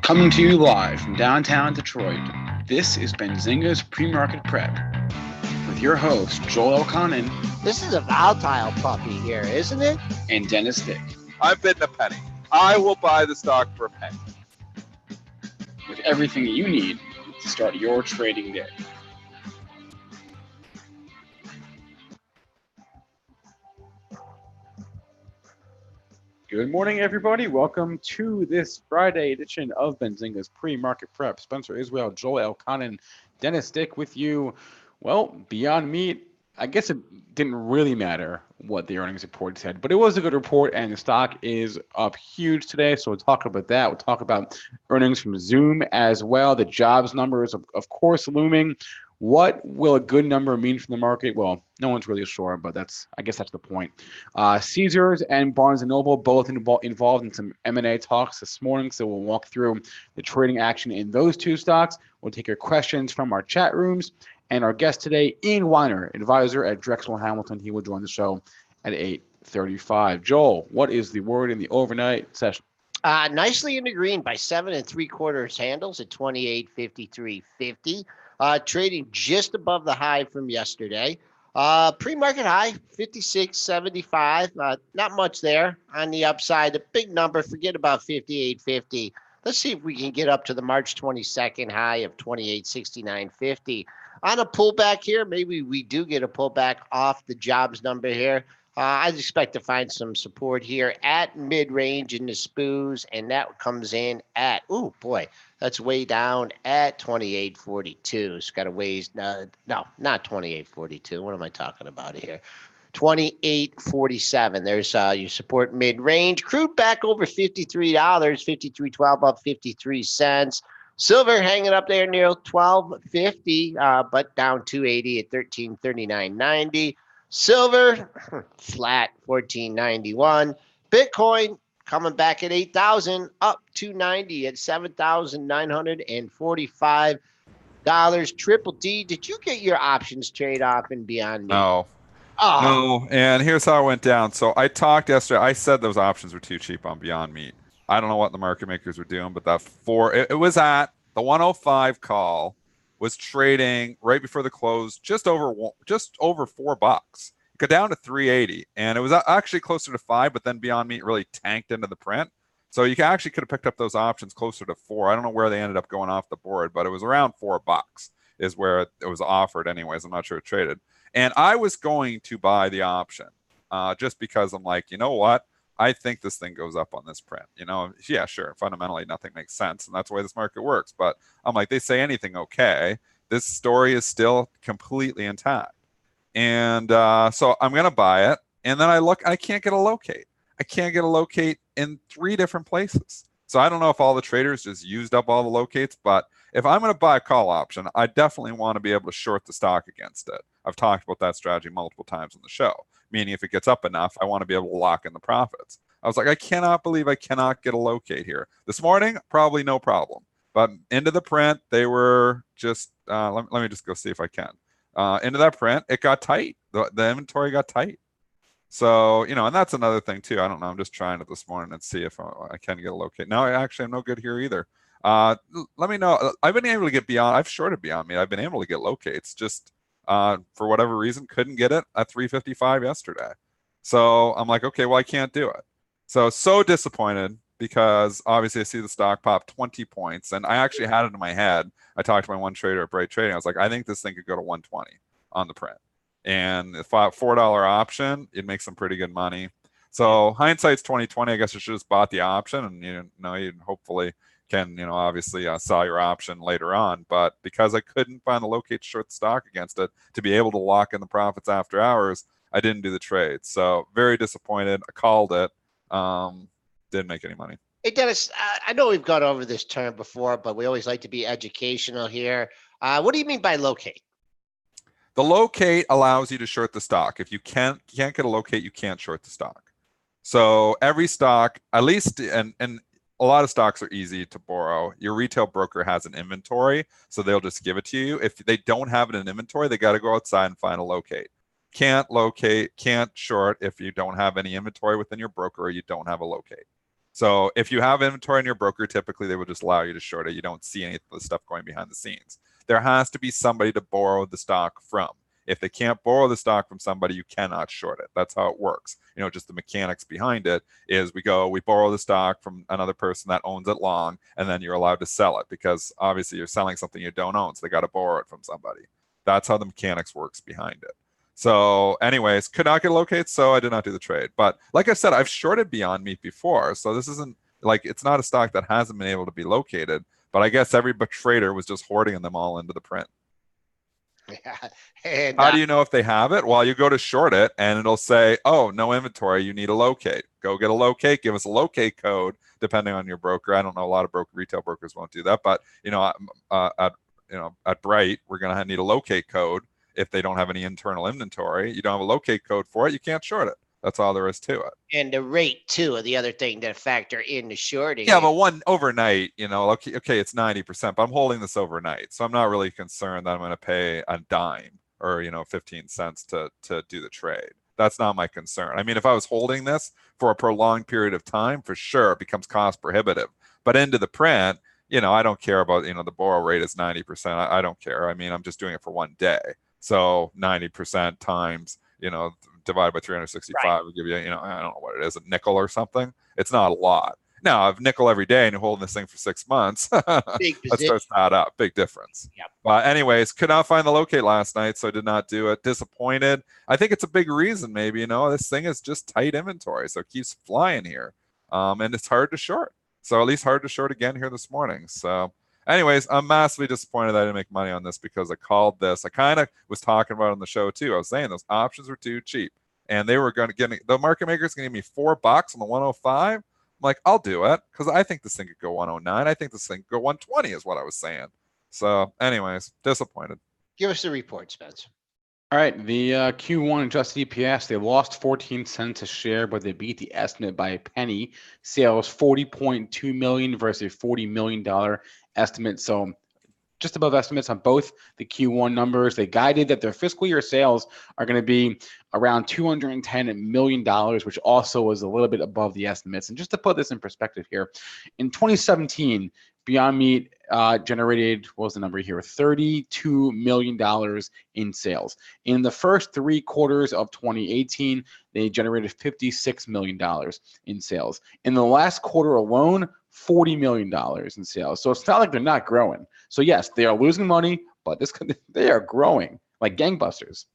Coming to you live from downtown Detroit, this is Benzinga's PreMarket Prep with your host, Joel Elconin. This is a volatile puppy here, isn't it? And Dennis Dick. I'm bidding a penny. I will buy the stock for a penny. With everything you need to start your trading day. Good morning, everybody. Welcome to this Friday edition of Benzinga's Pre-Market Prep. Spencer Israel, Joel Elconin, Dennis Dick with you. Well, beyond meat, I guess it didn't really matter what the earnings report said, but it was a good report, and the stock is up huge today. So we'll talk about that. We'll talk about earnings from Zoom as well. The jobs numbers, of course, looming. What will a good number mean for the market? Well, no one's really sure, but I guess that's the point. CZR and Barnes & Noble both involved in some M&A talks this morning, so we'll walk through the trading action in those two stocks. We'll take your questions from our chat rooms, and our guest today, Ian Weiner, advisor at Drexel Hamilton. He will join the show at 8:35. Joel, what is the word in the overnight session? Nicely in the green by 7 3/4 handles at 28.53.50. Trading just above the high from yesterday. Pre-market high, 56.75. Not much there on the upside. A big number, forget about 58.50. Let's see if we can get up to the March 22nd high of 28.69.50. On a pullback here, maybe we do get a pullback off the jobs number here. I'd expect to find some support here at mid-range in the SPOOs, and that comes in at, oh boy, that's way down at 28.42. It's got a ways, no, not 28.42. What am I talking about here? 28.47. There's your support mid-range. Crude back over $53, 53.12 up 53 cents. Silver hanging up there near 12.50, but down 280 at 13.39.90. Silver flat 14.91. Bitcoin coming back at 8,000, up 290 at $7,945. Triple D, did you get your options trade off in Beyond Meat? No. No, and here's how it went down. So I talked yesterday. I said those options were too cheap on Beyond Meat. I don't know what the market makers were doing, but it was at the 105 call. Was trading right before the close, just over $4. It got down to 380, and it was actually closer to 5. But then Beyond Meat really tanked into the print, so you actually could have picked up those options closer to 4. I don't know where they ended up going off the board, but it was around $4 is where it was offered. Anyways, I'm not sure it traded, and I was going to buy the option just because I'm like, you know what? I think this thing goes up on this print. Yeah, sure. Fundamentally, nothing makes sense, and that's the way this market works. But I'm like, they say anything okay. This story is still completely intact. And so I'm going to buy it. And then I look, I can't get a locate. I can't get a locate in 3 different places. So I don't know if all the traders just used up all the locates, but if I'm going to buy a call option, I definitely want to be able to short the stock against it. I've talked about that strategy multiple times on the show. Meaning if it gets up enough, I want to be able to lock in the profits. I was like, I cannot believe I cannot get a locate here. This morning, probably no problem. But into the print, they were just, let me just go see if I can. Into that print, it got tight. The inventory got tight. So, and that's another thing too. I don't know. I'm just trying it this morning and see if I can get a locate. No, actually, I'm no good here either. Let me know. I've been able to get beyond. I've shorted Beyond Meat. I've been able to get locates. Just for whatever reason, couldn't get it at 355 yesterday. So I'm like, okay, well, I can't do it. So disappointed because obviously I see the stock pop 20 points, and I actually had it in my head. I talked to my one trader at Bright Trading. I was like, I think this thing could go to 120 on the print. And if $4 option, it'd make some pretty good money. So hindsight's 2020. I guess you should have just bought the option, and you hopefully can obviously sell your option later on. But because I couldn't find the locate short stock against it to be able to lock in the profits after hours, I didn't do the trade. So very disappointed. I called it. Didn't make any money. Hey, Dennis, I know we've gone over this term before, but we always like to be educational here. What do you mean by locate? The locate allows you to short the stock. If you can't get a locate, you can't short the stock. So every stock, at least, and a lot of stocks are easy to borrow. Your retail broker has an inventory, so they'll just give it to you. If they don't have it in inventory, they got to go outside and find a locate. Can't locate, can't short if you don't have any inventory within your broker or you don't have a locate. So if you have inventory in your broker, typically they will just allow you to short it. You don't see any of the stuff going behind the scenes. There has to be somebody to borrow the stock from. If they can't borrow the stock from somebody, you cannot short it. That's how it works. Just the mechanics behind it is we borrow the stock from another person that owns it long, and then you're allowed to sell it because obviously you're selling something you don't own, so they got to borrow it from somebody. That's how the mechanics works behind it. So anyways, could not get located, so I did not do the trade. But like I said, I've shorted Beyond Meat before, so this isn't like, it's not a stock that hasn't been able to be located, but I guess every trader was just hoarding them all into the print. Yeah. And how do you know if they have it? Well, you go to short it and it'll say, oh, no inventory, you need a locate. Go get a locate, give us a locate code, depending on your broker. I don't know, a lot of retail brokers won't do that, but at Bright, we're going to need a locate code. If they don't have any internal inventory, you don't have a locate code for it, you can't short it. That's all there is to it. And the rate too, are the other thing that factor in the shorting. Yeah, but one overnight, okay, it's 90%, but I'm holding this overnight, so I'm not really concerned that I'm going to pay a dime or 15 cents to do the trade. That's not my concern. I mean, if I was holding this for a prolonged period of time, for sure, it becomes cost prohibitive. But into the print, I don't care about the borrow rate is 90%. I don't care. I mean, I'm just doing it for one day. So 90% times, divided by 365 right, will give you, I don't know what it is, a nickel or something. It's not a lot. Now, if nickel every day and you're holding this thing for 6 months, that starts to add up. Big difference. Yep. But anyways, could not find the locate last night, so I did not do it. Disappointed. I think it's a big reason, maybe, this thing is just tight inventory, so it keeps flying here. And it's hard to short. So at least hard to short again here this morning. So anyways, I'm massively disappointed that I didn't make money on this because I called this. I kind of was talking about it on the show too. I was saying those options were too cheap, and they were going to give me, the market maker's going to give me $4 on the 105. I'm like, I'll do it because I think this thing could go 109. I think this thing could go 120 is what I was saying. So anyways, disappointed. Give us the report, Spence. All right, the Q1 adjusted EPS, they lost 14 cents a share, but they beat the estimate by a penny. Sales $40.2 million versus $40 million estimate. So just above estimates on both the Q1 numbers. They guided that their fiscal year sales are going to be around $210 million, which also was a little bit above the estimates. And just to put this in perspective here, in 2017, Beyond Meat generated, what was the number here, $32 million in sales. In the first 3 quarters of 2018, they generated $56 million in sales. In the last quarter alone, $40 million in sales. So it's not like they're not growing. So yes, they are losing money, but they are growing like gangbusters.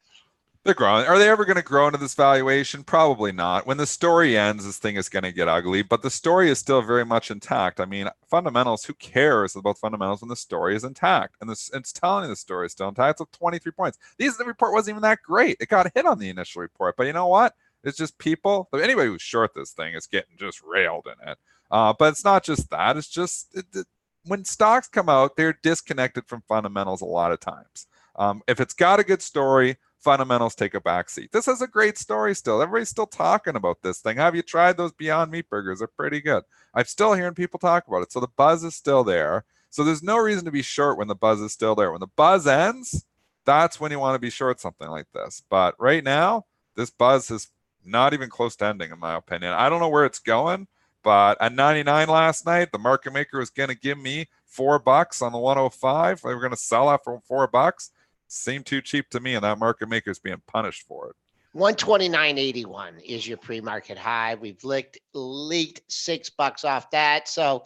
They're growing. Are they ever going to grow into this valuation? Probably not. When the story ends, this thing is going to get ugly, but the story is still very much intact. I mean, fundamentals, who cares about fundamentals when the story is intact? And it's telling you the story is still intact. It's up 23 points. The report wasn't even that great. It got hit on the initial report, but you know what? It's just people. Anybody who's short this thing is getting just railed in it. But it's not just that. It's just when stocks come out, they're disconnected from fundamentals a lot of times. If it's got a good story, fundamentals take a backseat. This has a great story still. Everybody's still talking about this thing. Have you tried those Beyond Meat burgers? They're pretty good. I'm still hearing people talk about it. So the buzz is still there. So there's no reason to be short when the buzz is still there. When the buzz ends, that's when you want to be short something like this. But right now, this buzz is not even close to ending, in my opinion. I don't know where it's going, but at 99 last night, the market maker was going to give me $4 on the 105. They were going to sell that for $4. Seemed too cheap to me, and that market maker is being punished for it. 129.81 is your pre-market high. We've leaked $6 off that, so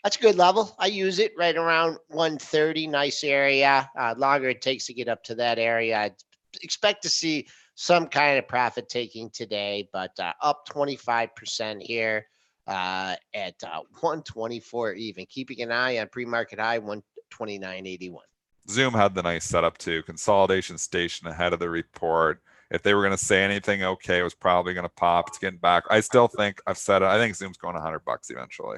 that's a good level. I use it right around 130, nice area. Longer it takes to get up to that area, I'd expect to see some kind of profit taking today, but up 25% here at 124 even. Keeping an eye on pre-market high 129.81. Zoom had the nice setup too. Consolidation station ahead of the report. If they were going to say anything, okay, it was probably going to pop. It's getting back. I still think, I've said it, I think Zoom's going $100 eventually.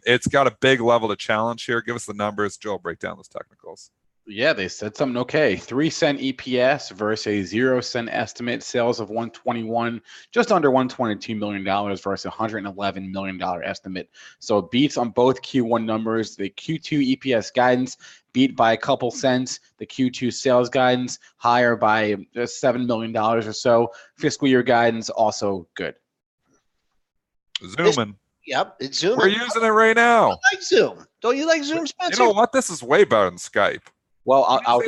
It's got a big level to challenge here. Give us the numbers. Joel, break down those technicals. Yeah, they said something okay. 3-cent EPS versus a 0-cent estimate. Sales of 121, just under $122 million versus $111 million estimate. So beats on both Q1 numbers. The Q2 EPS guidance beat by a couple cents. The Q2 sales guidance higher by $7 million or so. Fiscal year guidance also good. Zooming. Yep, it's Zoom. We're using it right now. I like Zoom. Don't you like Zoom, Spencer? You know what? This is way better than Skype. Well, I'll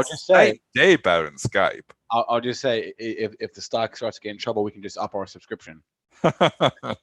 just say, day better than Skype. I'll just say, if the stock starts to get in trouble, we can just up our subscription. And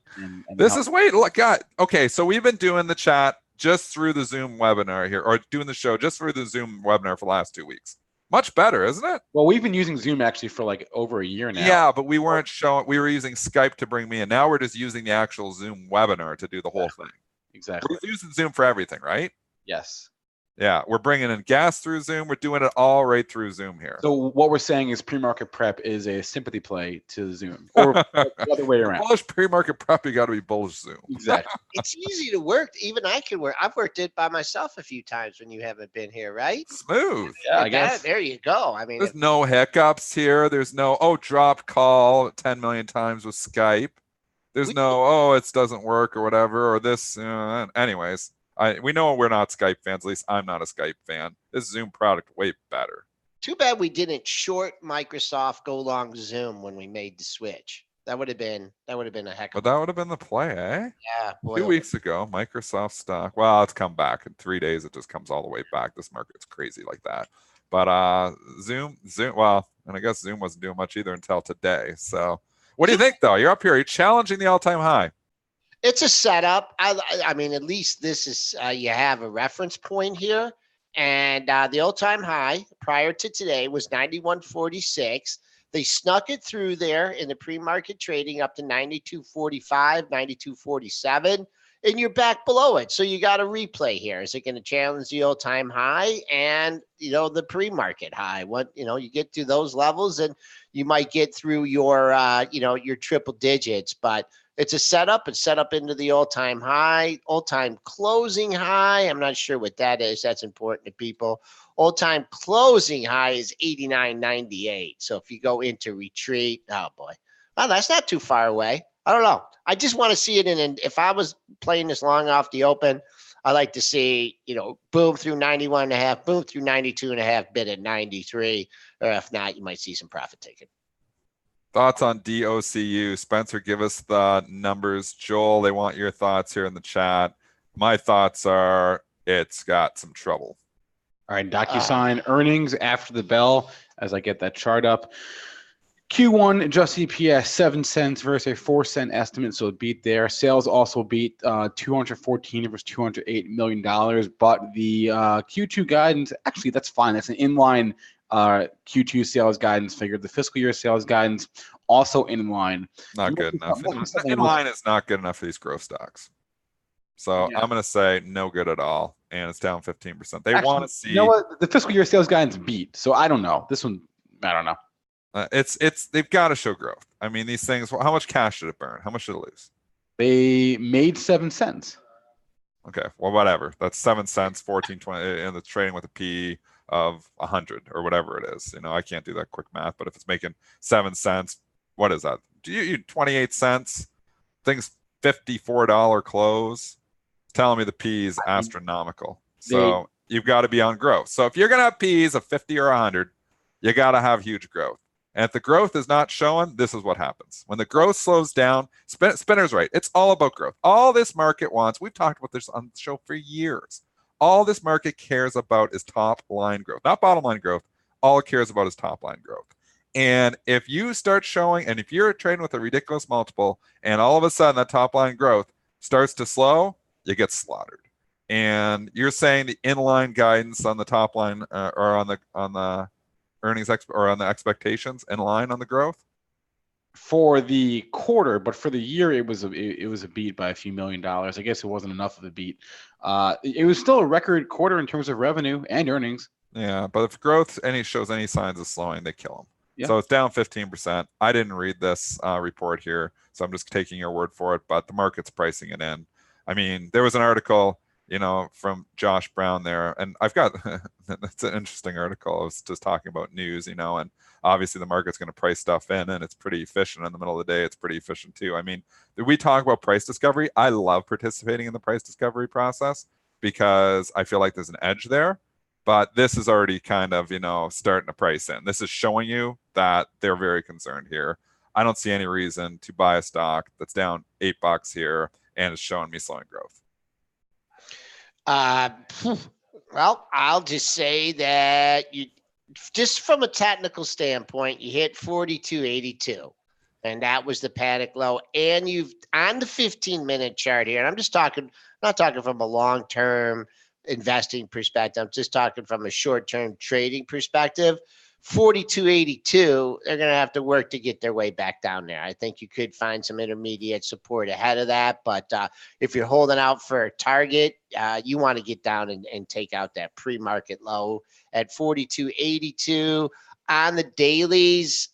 This is look, God. Okay, so we've been doing the chat just through the Zoom webinar here, or doing the show just through the Zoom webinar for the last 2 weeks. Much better, isn't it? Well, we've been using Zoom actually for like over a year now. Yeah, but we weren't showing. We were using Skype to bring me in. Now we're just using the actual Zoom webinar to do the whole thing. Exactly. We're using Zoom for everything, right? Yes. Yeah, we're bringing in guests through Zoom. We're doing it all right through Zoom here. So what we're saying is pre-market prep is a sympathy play to Zoom, or the other way around. Bullish pre-market prep, you got to be bullish Zoom. Exactly. It's easy to work. Even I can work. I've worked it by myself a few times when you haven't been here, right? Smooth. Yeah, I guess. There you go. I mean, There's no hiccups here. There's no dropped call 10 million times with Skype. There's no it doesn't work or whatever or this. Anyways. We know we're not Skype fans. At least I'm not a Skype fan. This Zoom product way better. Too bad we didn't short Microsoft go long Zoom when we made the switch. That would have been a heck of. But that would have been the play, eh? Yeah. Boy, 2 weeks ago, Microsoft stock. Well, it's come back in 3 days. It just comes all the way back. This market's crazy like that. But Zoom. Well, and I guess Zoom wasn't doing much either until today. So, what do you think though? You're up here. You're challenging the all-time high. It's a setup. I mean, at least this is you have a reference point here, and the all-time high prior to today was 91.46. They snuck it through there in the pre-market trading up to 92.45, 92.47, and you're back below it. So you got a replay here. Is it going to challenge the all-time high and the pre-market high? You get to those levels, and you might get through your your triple digits, but. It's a setup. It's set up into the all-time high, all-time closing high. I'm not sure what that is. That's important to people. All-time closing high is 89.98. So if you go into retreat, oh boy, well, that's not too far away. I don't know. I just want to see it in. If I was playing this long off the open, I like to see boom through 91.5, boom through 92.5, bid at 93, or if not, you might see some profit taken. Thoughts on DOCU? Spencer, give us the numbers. Joel, they want your thoughts here in the chat. My thoughts are it's got some trouble. All right, DocuSign earnings after the bell as I get that chart up. Q1 adjusted EPS 7 cents versus a 4-cent estimate, so it beat there. Sales also beat 214 versus $208 million, but the Q2 guidance, actually that's fine. That's an inline Q2 sales guidance figure. The fiscal year sales guidance also in line. Not good enough. In line is not good enough for these growth stocks. So yeah. I'm going to say no good at all, and it's down 15%. They want to see. You know what? The fiscal year sales guidance beat, so I don't know. This one, I don't know. They've got to show growth. I mean, these things. How much cash did it burn? How much did it lose? They made 7 cents. Okay, well, whatever. That's 7 cents, 14.20, and it's trading with a P of 100 or whatever it is. I can't do that quick math, but if it's making 7 cents, what is that? Do you 28 cents? Things $54 close. Telling me the P is astronomical. So you've got to be on growth. So if you're going to have P's of 50 or 100, you got to have huge growth. And if the growth is not showing, this is what happens. When the growth slows down, Spinner's right. It's all about growth. All this market wants, we've talked about this on the show for years. All this market cares about is top line growth, not bottom line growth. All it cares about is top line growth. And if you start showing, and if you're trading with a ridiculous multiple, and all of a sudden that top line growth starts to slow, you get slaughtered. And you're saying the inline guidance on the top line or on the earnings or on the expectations in line on the growth for the quarter, but for the year it was a beat by a few $1 million. I guess it wasn't enough of a beat. It was still a record quarter in terms of revenue and earnings. Yeah, but if growth shows any signs of slowing, they kill them. Yeah. So it's down 15%. I didn't read this report here, so I'm just taking your word for it. But the market's pricing it in. I mean, there was an article, from Josh Brown there, and I've got it's an interesting article. I was just talking about news, and obviously the market's going to price stuff in, and it's pretty efficient in the middle of the day. It's pretty efficient too. I mean, we talk about price discovery. I love participating in the price discovery process because I feel like there's an edge there. But this is already kind of, starting to price in. This is showing you that they're very concerned here. I don't see any reason to buy a stock that's down $8 here and it's showing me slowing growth. Well, I'll just say that you, just from a technical standpoint, you hit 42.82, and that was the panic low. And you've on the 15-minute chart here, and I'm just talking, not talking from a long-term investing perspective. I'm just talking from a short-term trading perspective. 42.82, they're going to have to work to get their way back down there. I think you could find some intermediate support ahead of that. But if you're holding out for a target, you want to get down and take out that pre-market low at 42.82. On the dailies,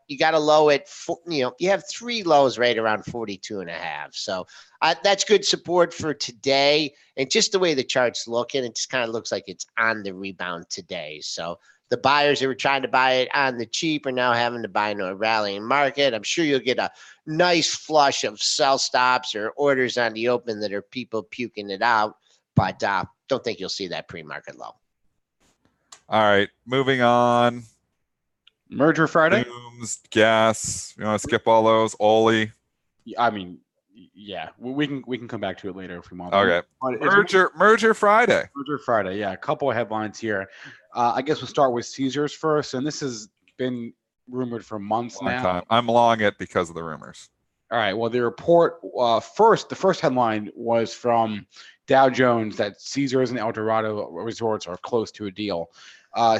you got a low at, you have 3 lows right around 42.5. So that's good support for today. And just the way the chart's looking, it just kind of looks like it's on the rebound today. So the buyers that were trying to buy it on the cheap are now having to buy into a rallying market. I'm sure you'll get a nice flush of sell stops or orders on the open that are people puking it out, but don't think you'll see that pre-market low. All right, moving on. Merger Friday. Dooms, gas. You want to skip all those? Oli. I mean, yeah, we can come back to it later if we want. Okay. Merger Friday. Merger Friday. Yeah, a couple of headlines here. I guess we'll start with Caesars first, and this has been rumored for months now. Time. I'm long it because of the rumors. All right. Well, the report the first headline was from Dow Jones that Caesars and El Dorado resorts are close to a deal.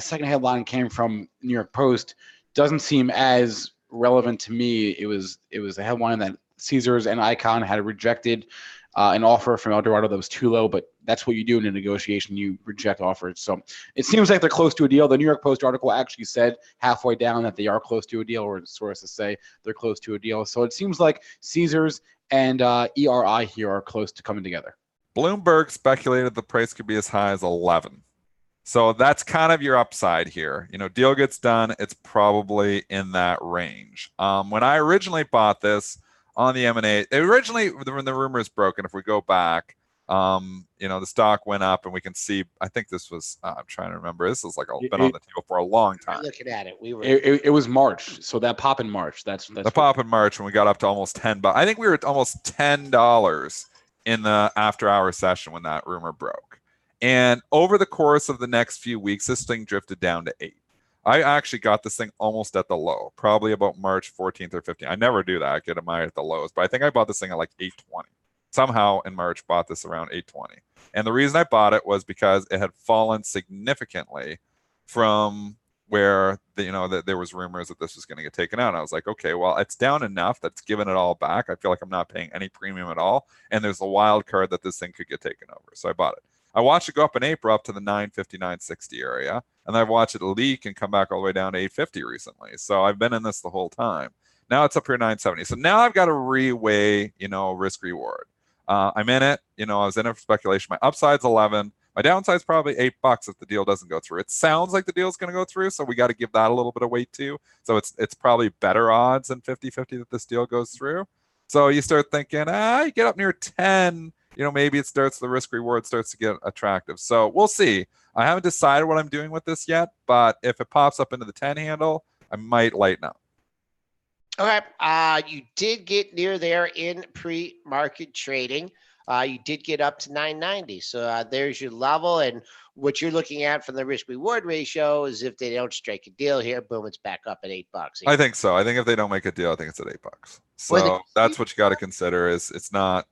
Second headline came from New York Post. Doesn't seem as relevant to me. It was a headline that Caesars and Icon had rejected an offer from El Dorado that was too low, but that's what you do in a negotiation. You reject offers. So it seems like they're close to a deal. The New York Post article actually said halfway down that they are close to a deal, or sources say they're close to a deal. So it seems like Caesars and ERI here are close to coming together. Bloomberg speculated the price could be as high as 11. So that's kind of your upside here. Deal gets done, it's probably in that range. When I originally bought this on the M&A, originally when the rumors broke, and if we go back, the stock went up, and we can see, I think this was, I'm trying to remember, this was like been on the table for a long time. Looking at it, it was March, so that pop in March. That's the pop in March when we got up to almost $10. I think we were at almost $10 in the after-hour session when that rumor broke. And over the course of the next few weeks, this thing drifted down to 8. I actually got this thing almost at the low, probably about March 14th or 15th. I never do that. I get mine at the lows, but I think I bought this thing at like 8.20. Somehow in March, bought this around 8.20. And the reason I bought it was because it had fallen significantly from where there was rumors that this was going to get taken out. And I was like, okay, well, it's down enough that's given it all back. I feel like I'm not paying any premium at all. And there's a wild card that this thing could get taken over. So I bought it. I watched it go up in April up to the 950, 960 area. And I've watched it leak and come back all the way down to 850 recently. So I've been in this the whole time. Now it's up here 970. So now I've got to reweigh, risk reward. I'm in it. I was in it for speculation. My upside's 11. My downside's probably $8 if the deal doesn't go through. It sounds like the deal's going to go through, so we got to give that a little bit of weight too. So it's probably better odds than 50-50 that this deal goes through. So you start thinking, you get up near 10, maybe the risk reward starts to get attractive. So we'll see. I haven't decided what I'm doing with this yet, but if it pops up into the 10 handle, I might lighten up. Okay. You did get near there in pre-market trading. You did get up to 990. So there's your level. And what you're looking at from the risk reward ratio is if they don't strike a deal here, boom, it's back up at $8. I think so. I think if they don't make a deal, I think it's at $8. So that's what you got to consider is it's not,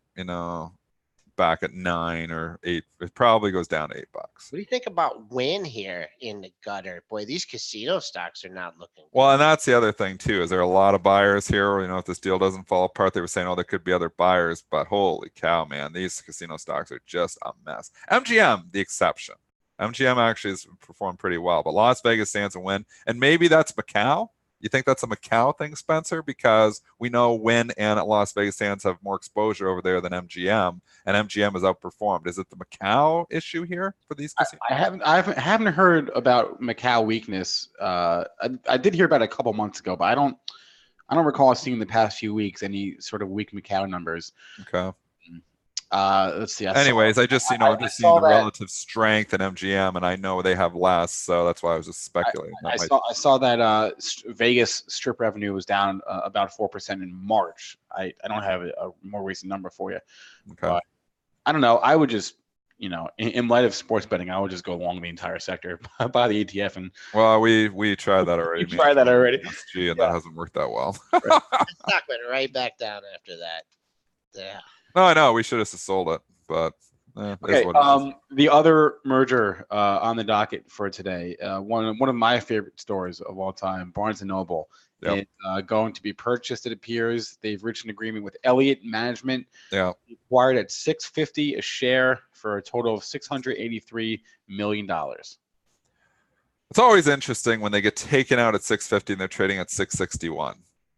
back at 9 or 8. It probably goes down to $8. What do you think about win here in the gutter? Boy, these casino stocks are not looking good. Well, and that's the other thing too, is there are a lot of buyers here. If this deal doesn't fall apart, they were saying, there could be other buyers, but holy cow, man, these casino stocks are just a mess. MGM, the exception. MGM actually has performed pretty well, but Las Vegas stands a win, and maybe that's Macau. You think that's a Macau thing, Spencer? Because we know Wynn and Las Vegas Sands have more exposure over there than MGM, and MGM has outperformed. Is it the Macau issue here for these casinos? I haven't heard about Macau weakness. I did hear about it a couple months ago, but I don't recall seeing in the past few weeks any sort of weak Macau numbers. Okay. Let's see. Anyways, I just, I'm just seeing saw the that. relative strength in MGM, and I know they have less, so that's why I was just speculating. I saw that Vegas strip revenue was down about 4% in March. I don't have a more recent number for you, Okay. but I don't know. I would just, in light of sports betting, I would just go along the entire sector, buy the ETF, and Well, we tried that already. you tried that already, SG, and that hasn't worked that well. Stock went right back down after that. Yeah. No, I know we should have sold it, but okay. The other merger on the docket for today, one of my favorite stores of all time, Barnes and Noble, is going to be purchased. It appears they've reached an agreement with Elliott Management. Yeah, acquired at $6.50 a share for a total of $683 million. it's always interesting when they get taken out at 650 and they're trading at 661.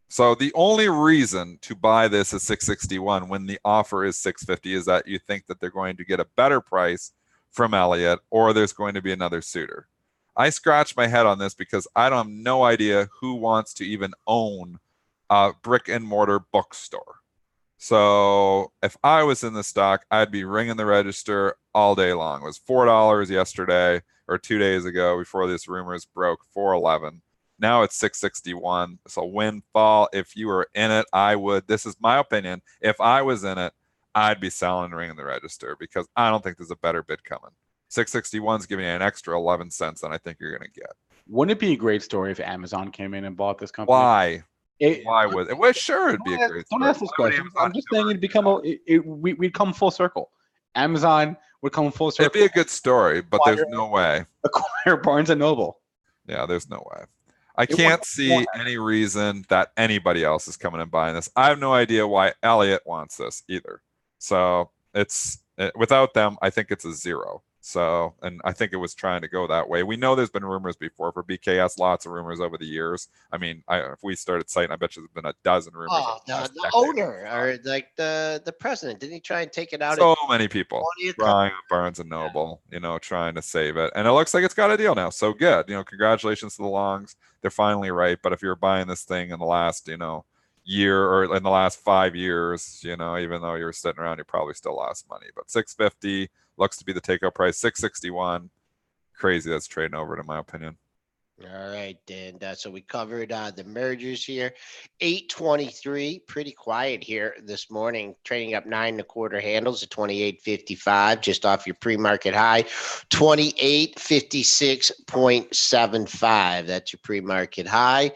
So the only reason to buy this at 661 when the offer is 650 is that you think that they're going to get a better price from Elliott, or there's going to be another suitor. I scratched my head on this because I don't have no idea who wants to even own a brick and mortar bookstore. So if I was in the stock, I'd be ringing the register all day long. It was $4 yesterday or 2 days ago before this rumors broke, $4.11. Now it's 661. So windfall. If you were in it, I would. This is my opinion. If I was in it, I'd be selling and ringing the register because I don't think there's a better bid coming. 661 is giving you an extra 11 cents than I think you're going to get. Wouldn't it be a great story if Amazon came in and bought this company? Why? Why would it? Well, sure, it'd be a great story. Don't ask this question. I'm just saying it'd become we'd come full circle. Amazon would come full circle. It'd be a good story, but there's no way. Acquire Barnes and Noble. Yeah, there's no way. I can't see any reason that anybody else is coming and buying this. I have no idea why Elliott wants this either. So without them, I think it's a zero. So, and I think it was trying to go that way. We know there's been rumors before for BKS, lots of rumors over the years. I mean, if we started citing, I bet you there's been a dozen rumors. Oh, the owner or like the president, didn't he try and take it out? So many people trying Barnes and Noble, trying to save it. And it looks like it's got a deal now. So good. Congratulations to the Longs. They're finally right. But if you're buying this thing in the last, year or in the last 5 years, even though you're sitting around, you probably still lost money. But 650 looks to be the takeout price. 661, crazy that's trading over it, in my opinion. All right, and so we covered the mergers here. 823, pretty quiet here this morning, trading up 9 1/4 handles at 28.55, just off your pre-market high, 28.56.75. That's your pre-market high.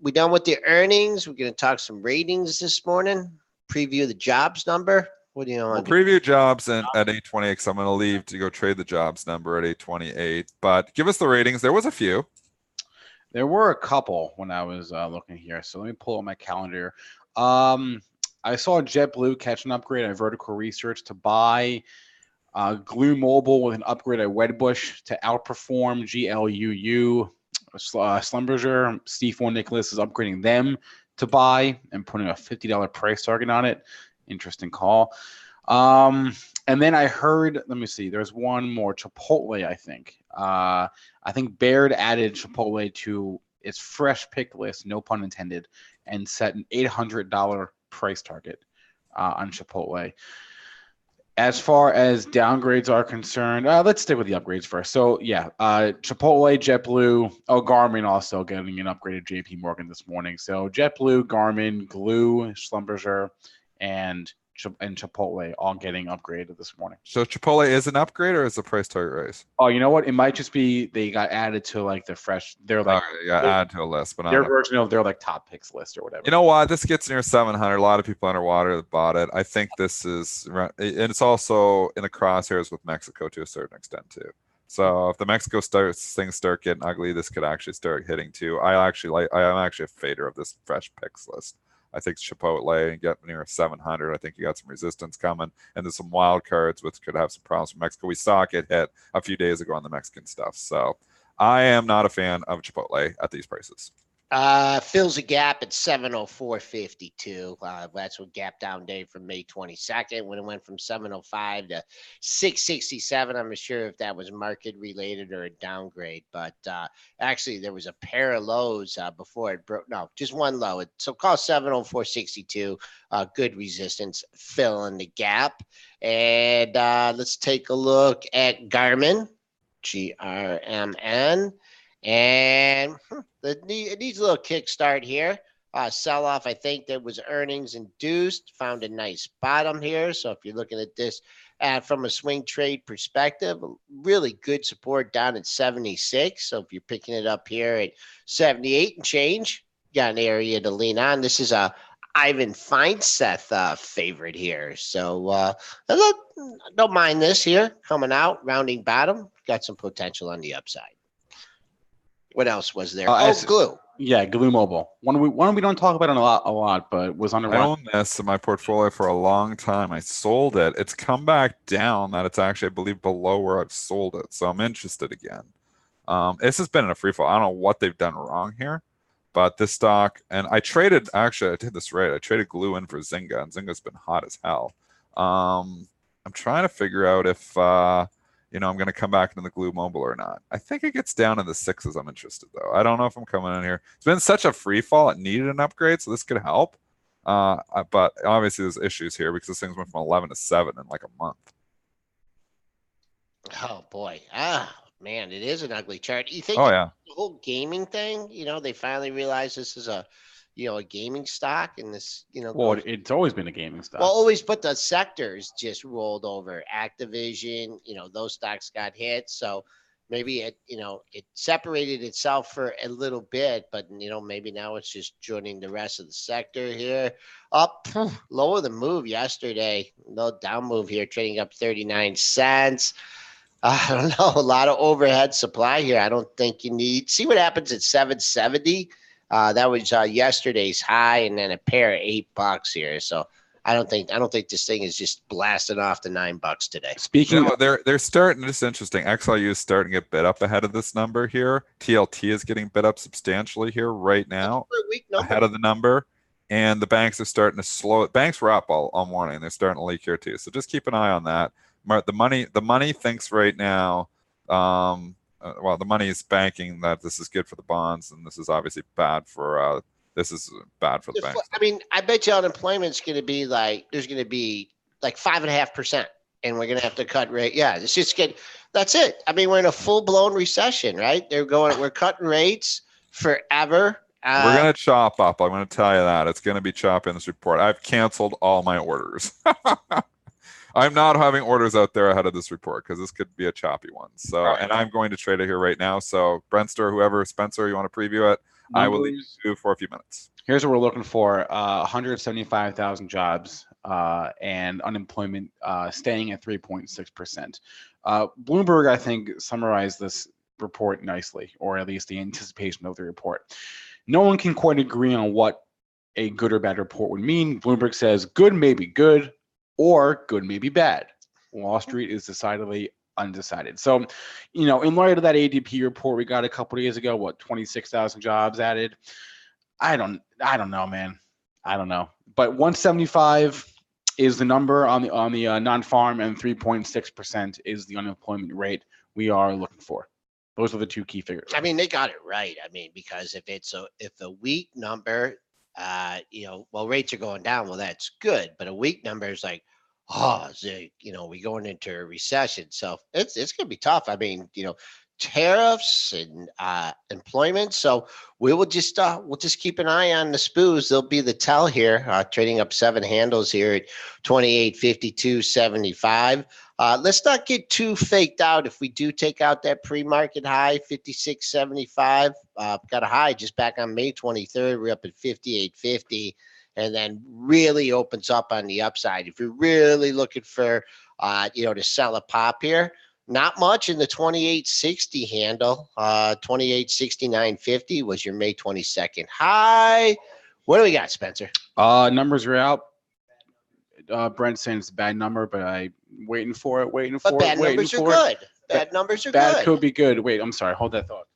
We done with the earnings. We're going to talk some ratings this morning. Preview the jobs number. What do you want? We'll preview jobs at 828 because I'm going to leave to go trade the jobs number at 828. But give us the ratings. There was a few. There were a couple when I was looking here. So let me pull up my calendar. I saw JetBlue catch an upgrade on Vertical Research to buy Glue Mobile with an upgrade at Wedbush to outperform GLUU. Schlumberger, Steve Nicholas is upgrading them to buy and putting a $50 price target on it. Interesting call. And then I heard, let me see, there's one more, Chipotle, I think. I think Baird added Chipotle to its fresh pick list, no pun intended, and set an $800 price target on Chipotle. As far as downgrades are concerned, let's stick with the upgrades first. So, yeah, Chipotle, JetBlue, Garmin also getting an upgraded JP Morgan this morning. So, JetBlue, Garmin, Glue, Schlumberger, and Chipotle all getting upgraded this morning. So Chipotle is an upgrade or is the price target raise? Oh, you know what? It might just be they got added to like the fresh. They're like add to a list, but their version of their like top picks list or whatever. You know what? This gets near 700. A lot of people underwater that bought it. I think this is, and it's also in the crosshairs with Mexico to a certain extent too. So if the Mexico things start getting ugly, this could actually start hitting too. I am actually a fader of this fresh picks list. I think Chipotle and get near 700. I think you got some resistance coming, and there's some wild cards which could have some problems from Mexico. We saw it get hit a few days ago on the Mexican stuff. So I am not a fan of Chipotle at these prices. Fills a gap at 704.52. That's what gap down day from May 22nd when it went from 705 to 667. I'm not sure if that was market related or a downgrade, but actually there was a pair of lows before it broke. No, just one low. So call 704.62. Good resistance filling the gap. And let's take a look at Garmin, GRMN. And it needs a little kickstart here. Sell off, I think that was earnings induced, found a nice bottom here. So if you're looking at this from a swing trade perspective, really good support down at 76. So if you're picking it up here at 78 and change, you got an area to lean on. This is a Ivan Feinseth favorite here. So don't mind this here coming out, rounding bottom. Got some potential on the upside. What else was there? Glue. Yeah, Glue Mobile. One we don't talk about it a lot, but was on the run. I owned this in my portfolio for a long time. I sold it. It's come back down. That it's actually, I believe, below where I've sold it. So I'm interested again. This has been in a free fall. I don't know what they've done wrong here, but this stock, and I traded, actually, I did this right. I traded Glue in for Zynga, and Zynga's been hot as hell. I'm trying to figure out if I'm going to come back into the Glue Mobile or not. I think it gets down in the 6s. I'm interested, though. I don't know if I'm coming in here. It's been such a free fall. It needed an upgrade, so this could help. But obviously, there's issues here because this thing's went from 11 to 7 in like a month. Oh, boy. Man, it is an ugly chart. You think the whole gaming thing, they finally realized this is a gaming stock, and this, well, it's always been a gaming stock. Well, always, but the sectors just rolled over. Activision, those stocks got hit. So maybe it separated itself for a little bit, but maybe now it's just joining the rest of the sector here. Up, lower the move yesterday. No down move here, trading up 39 cents. I don't know, a lot of overhead supply here. I don't think you need. See what happens at 770. That was yesterday's high, and then a pair of $8 here. So I don't think this thing is just blasting off to $9 today. Speaking, they're starting. This is interesting. XLU is starting to get bid up ahead of this number here. TLT is getting bid up substantially here right now, ahead of the number, and the banks are starting to slow it. Banks were up all morning. They're starting to leak here too. So just keep an eye on that. The money thinks right now. The money is banking that this is good for the bonds, and this is obviously bad for the banks. I mean, I bet you unemployment's going to be there's going to be 5.5%, and we're going to have to cut rate. Yeah, it's just that's it. I mean, we're in a full blown recession, right? We're cutting rates forever. We're going to chop up. I'm going to tell you that it's going to be choppy in this report. I've canceled all my orders. I'm not having orders out there ahead of this report because this could be a choppy one. So, right. And I'm going to trade it here right now. So, Brentster, whoever, Spencer, you want to preview it? I will leave you for a few minutes. Here's what we're looking for: 175,000 jobs and unemployment staying at 3.6%. Bloomberg, I think, summarized this report nicely, or at least the anticipation of the report. No one can quite agree on what a good or bad report would mean. Bloomberg says good may be good, or good may be bad. Wall Street is decidedly undecided. So, in light of that ADP report we got a couple of days ago, 26,000 jobs added. I don't know, man. I don't know. But 175 is the number on the non-farm, and 3.6% is the unemployment rate we are looking for. Those are the two key figures. I mean, they got it right. I mean, because if a weak number, rates are going down, well, that's good. But a weak number is like, we going into a recession. So it's going to be tough. I mean, tariffs and employment. So we'll just keep an eye on the SPOOs. They'll be the tell here, trading up 7 handles here at 28.52.75. Let's not get too faked out. If we do take out that pre-market high, 56.75, got a high just back on May 23rd. We're up at 58.50. And then really opens up on the upside. If you're really looking for, to sell a pop here, not much in the 28.60 handle. 28.69.50 was your May 22nd high. What do we got, Spencer? Numbers are out. Brent saying it's a bad number, but I'm waiting for it. But bad numbers are good. Bad numbers are good. Bad could be good. Wait, I'm sorry. Hold that thought.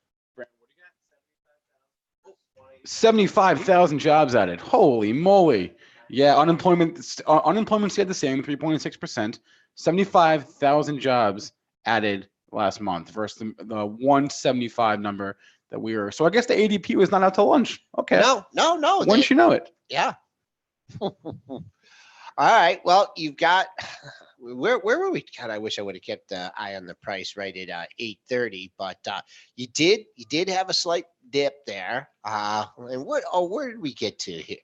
75,000 jobs added. Holy moly. Yeah, unemployment stayed the same, 3.6%. 75,000 jobs added last month versus the 175 number that we were. So I guess the ADP was not out to lunch. Okay. No. Once you know it. Yeah. All right. Well, you've got where were we? God, I wish I would have kept the eye on the price right at 8:30, but you did have a slight dip there. And where did we get to here?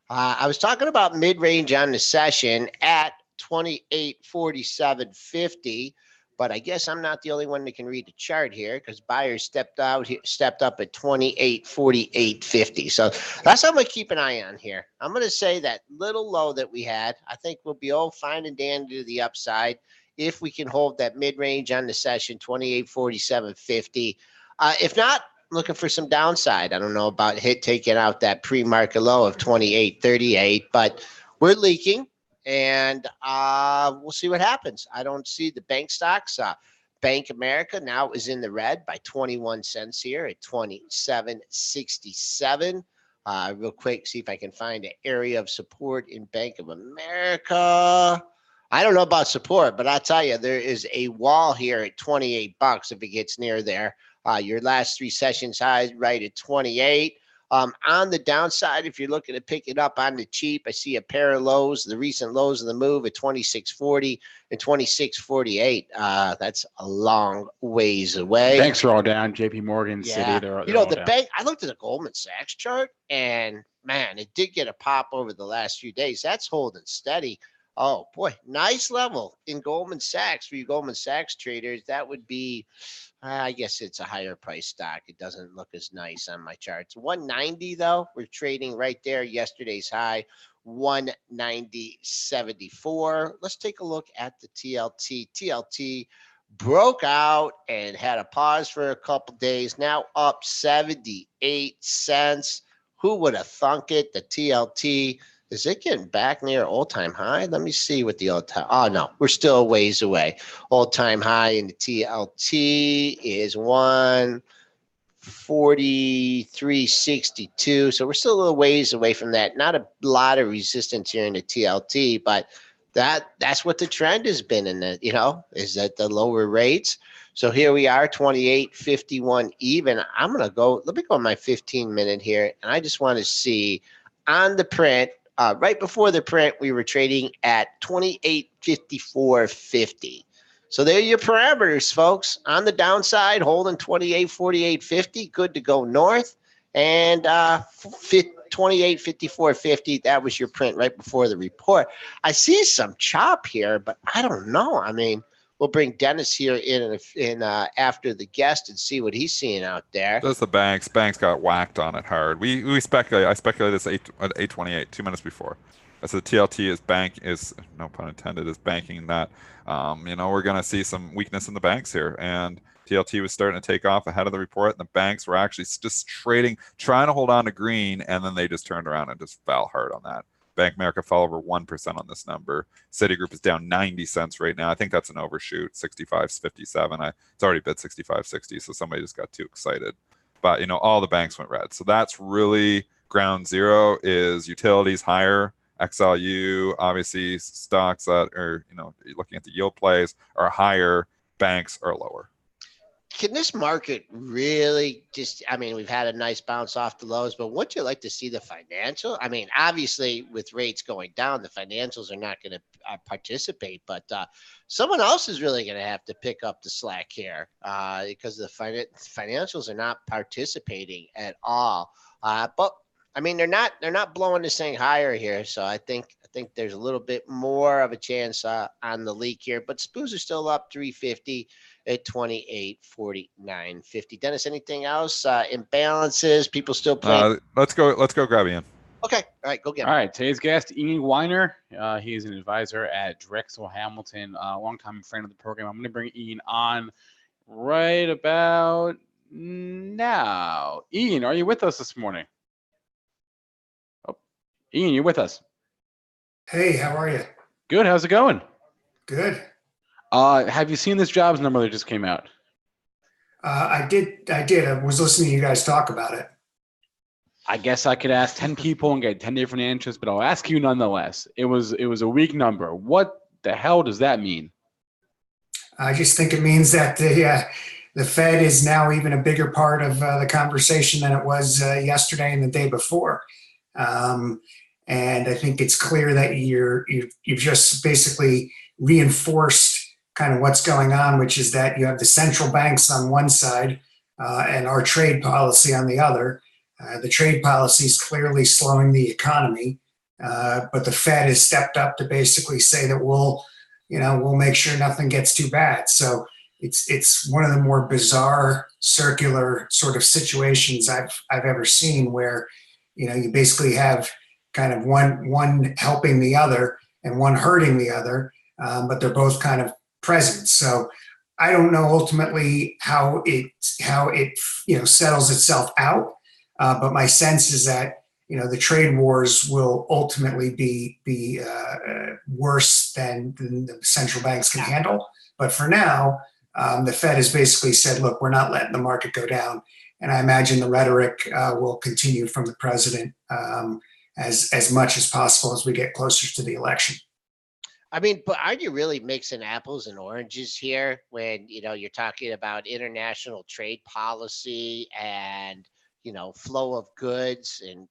I was talking about mid-range on the session at 28.4750. But I guess I'm not the only one that can read the chart here because buyers stepped up at 28.4850. So that's what I'm going to keep an eye on here. I'm going to say that little low that we had, I think we'll be all fine and dandy to the upside if we can hold that mid-range on the session, 28.4750. If not, looking for some downside. I don't know about taking out that pre-market low of 28.38, but we're leaking. And we'll see what happens. I don't see the bank stocks. Bank America now is in the red by 21 cents here at 27.67. Real quick, see if I can find an area of support in Bank of America. I don't know about support, but I'll tell you, there is a wall here at 28 bucks if it gets near there. Your last three sessions high right at 28. On the downside, if you're looking to pick it up on the cheap, I see a pair of lows, the recent lows of the move at 26.40 and 26.48. That's a long ways away. Banks are all down. JP Morgan, Yeah. Citi, they're You know, all the down. bank, I looked at the Goldman Sachs chart and man, it did get a pop over the last few days. That's holding steady. Oh boy, nice level in Goldman Sachs for you Goldman Sachs traders. That would be, I guess it's a higher price stock. It doesn't look as nice on my charts. 190 though, we're trading right there. Yesterday's high, 190.74. Let's take a look at the TLT. TLT broke out and had a pause for a couple days. Now up 78 cents. Who would have thunk it? The TLT. Is it getting back near all-time high? Let me see what the all-time. Oh, no, we're still a ways away. All-time high in the TLT is 143.62. So we're still a little ways away from that. Not a lot of resistance here in the TLT, but that's what the trend has been in the, is that the lower rates. So here we are, 28.51 even. I'm going to go, let me go on my 15-minute here, and I just want to see on the print. Right before the print, we were trading at 28.5450. So there are your parameters, folks. On the downside, holding 28.4850, good to go north. And 28.5450, that was your print right before the report. I see some chop here, but I don't know. I mean, we'll bring Dennis here in after the guest and see what he's seeing out there. That's the banks. Banks got whacked on it hard. We speculate. I speculated this at 8:28, 2 minutes before. I said TLT is no pun intended, is banking that. We're going to see some weakness in the banks here, and TLT was starting to take off ahead of the report, and the banks were actually just trading, trying to hold on to green, and then they just turned around and just fell hard on that. Bank America fell over 1% on this number. Citigroup is down 90 cents right now. I think that's an overshoot, 65.57. It's already bid 65.60, so somebody just got too excited. But, all the banks went red. So that's really ground zero is utilities higher, XLU, obviously stocks that are, looking at the yield plays are higher, banks are lower. Can this market really we've had a nice bounce off the lows, but wouldn't you like to see the financial? I mean, obviously with rates going down, the financials are not going to participate, but someone else is really going to have to pick up the slack here because the financials are not participating at all. But I mean, they're not blowing this thing higher here. So I think there's a little bit more of a chance on the leak here, but SPOOs are still up 350 at 28.49.50. Dennis, anything else? Imbalances, people still playing? Let's go grab Ian. Okay. All right, go get him. All right, today's guest, Ian Weiner. He is an advisor at Drexel Hamilton, a longtime friend of the program. I'm going to bring Ian on right about now. Ian, are you with us this morning? Oh, Ian, you're with us. Hey, how are you? Good. How's it going? Good. Have you seen this jobs number that just came out? I did. I was listening to you guys talk about it. I guess I could ask 10 people and get 10 different answers, but I'll ask you nonetheless. It was a weak number. What the hell does that mean? I just think it means that the Fed is now even a bigger part of the conversation than it was yesterday and the day before. And I think it's clear that you've just basically reinforced kind of what's going on, which is that you have the central banks on one side and our trade policy on the other. The trade policy is clearly slowing the economy, but the Fed has stepped up to basically say that we'll make sure nothing gets too bad. So it's one of the more bizarre circular sort of situations I've ever seen, where you basically have kind of one helping the other and one hurting the other, but they're both kind of present. So I don't know ultimately how it settles itself out, but my sense is that the trade wars will ultimately be worse than the central banks can handle. But for now, the Fed has basically said, look, we're not letting the market go down. And I imagine the rhetoric will continue from the president as much as possible as we get closer to the election. I mean, but are you really mixing apples and oranges here when, you're talking about international trade policy and, flow of goods and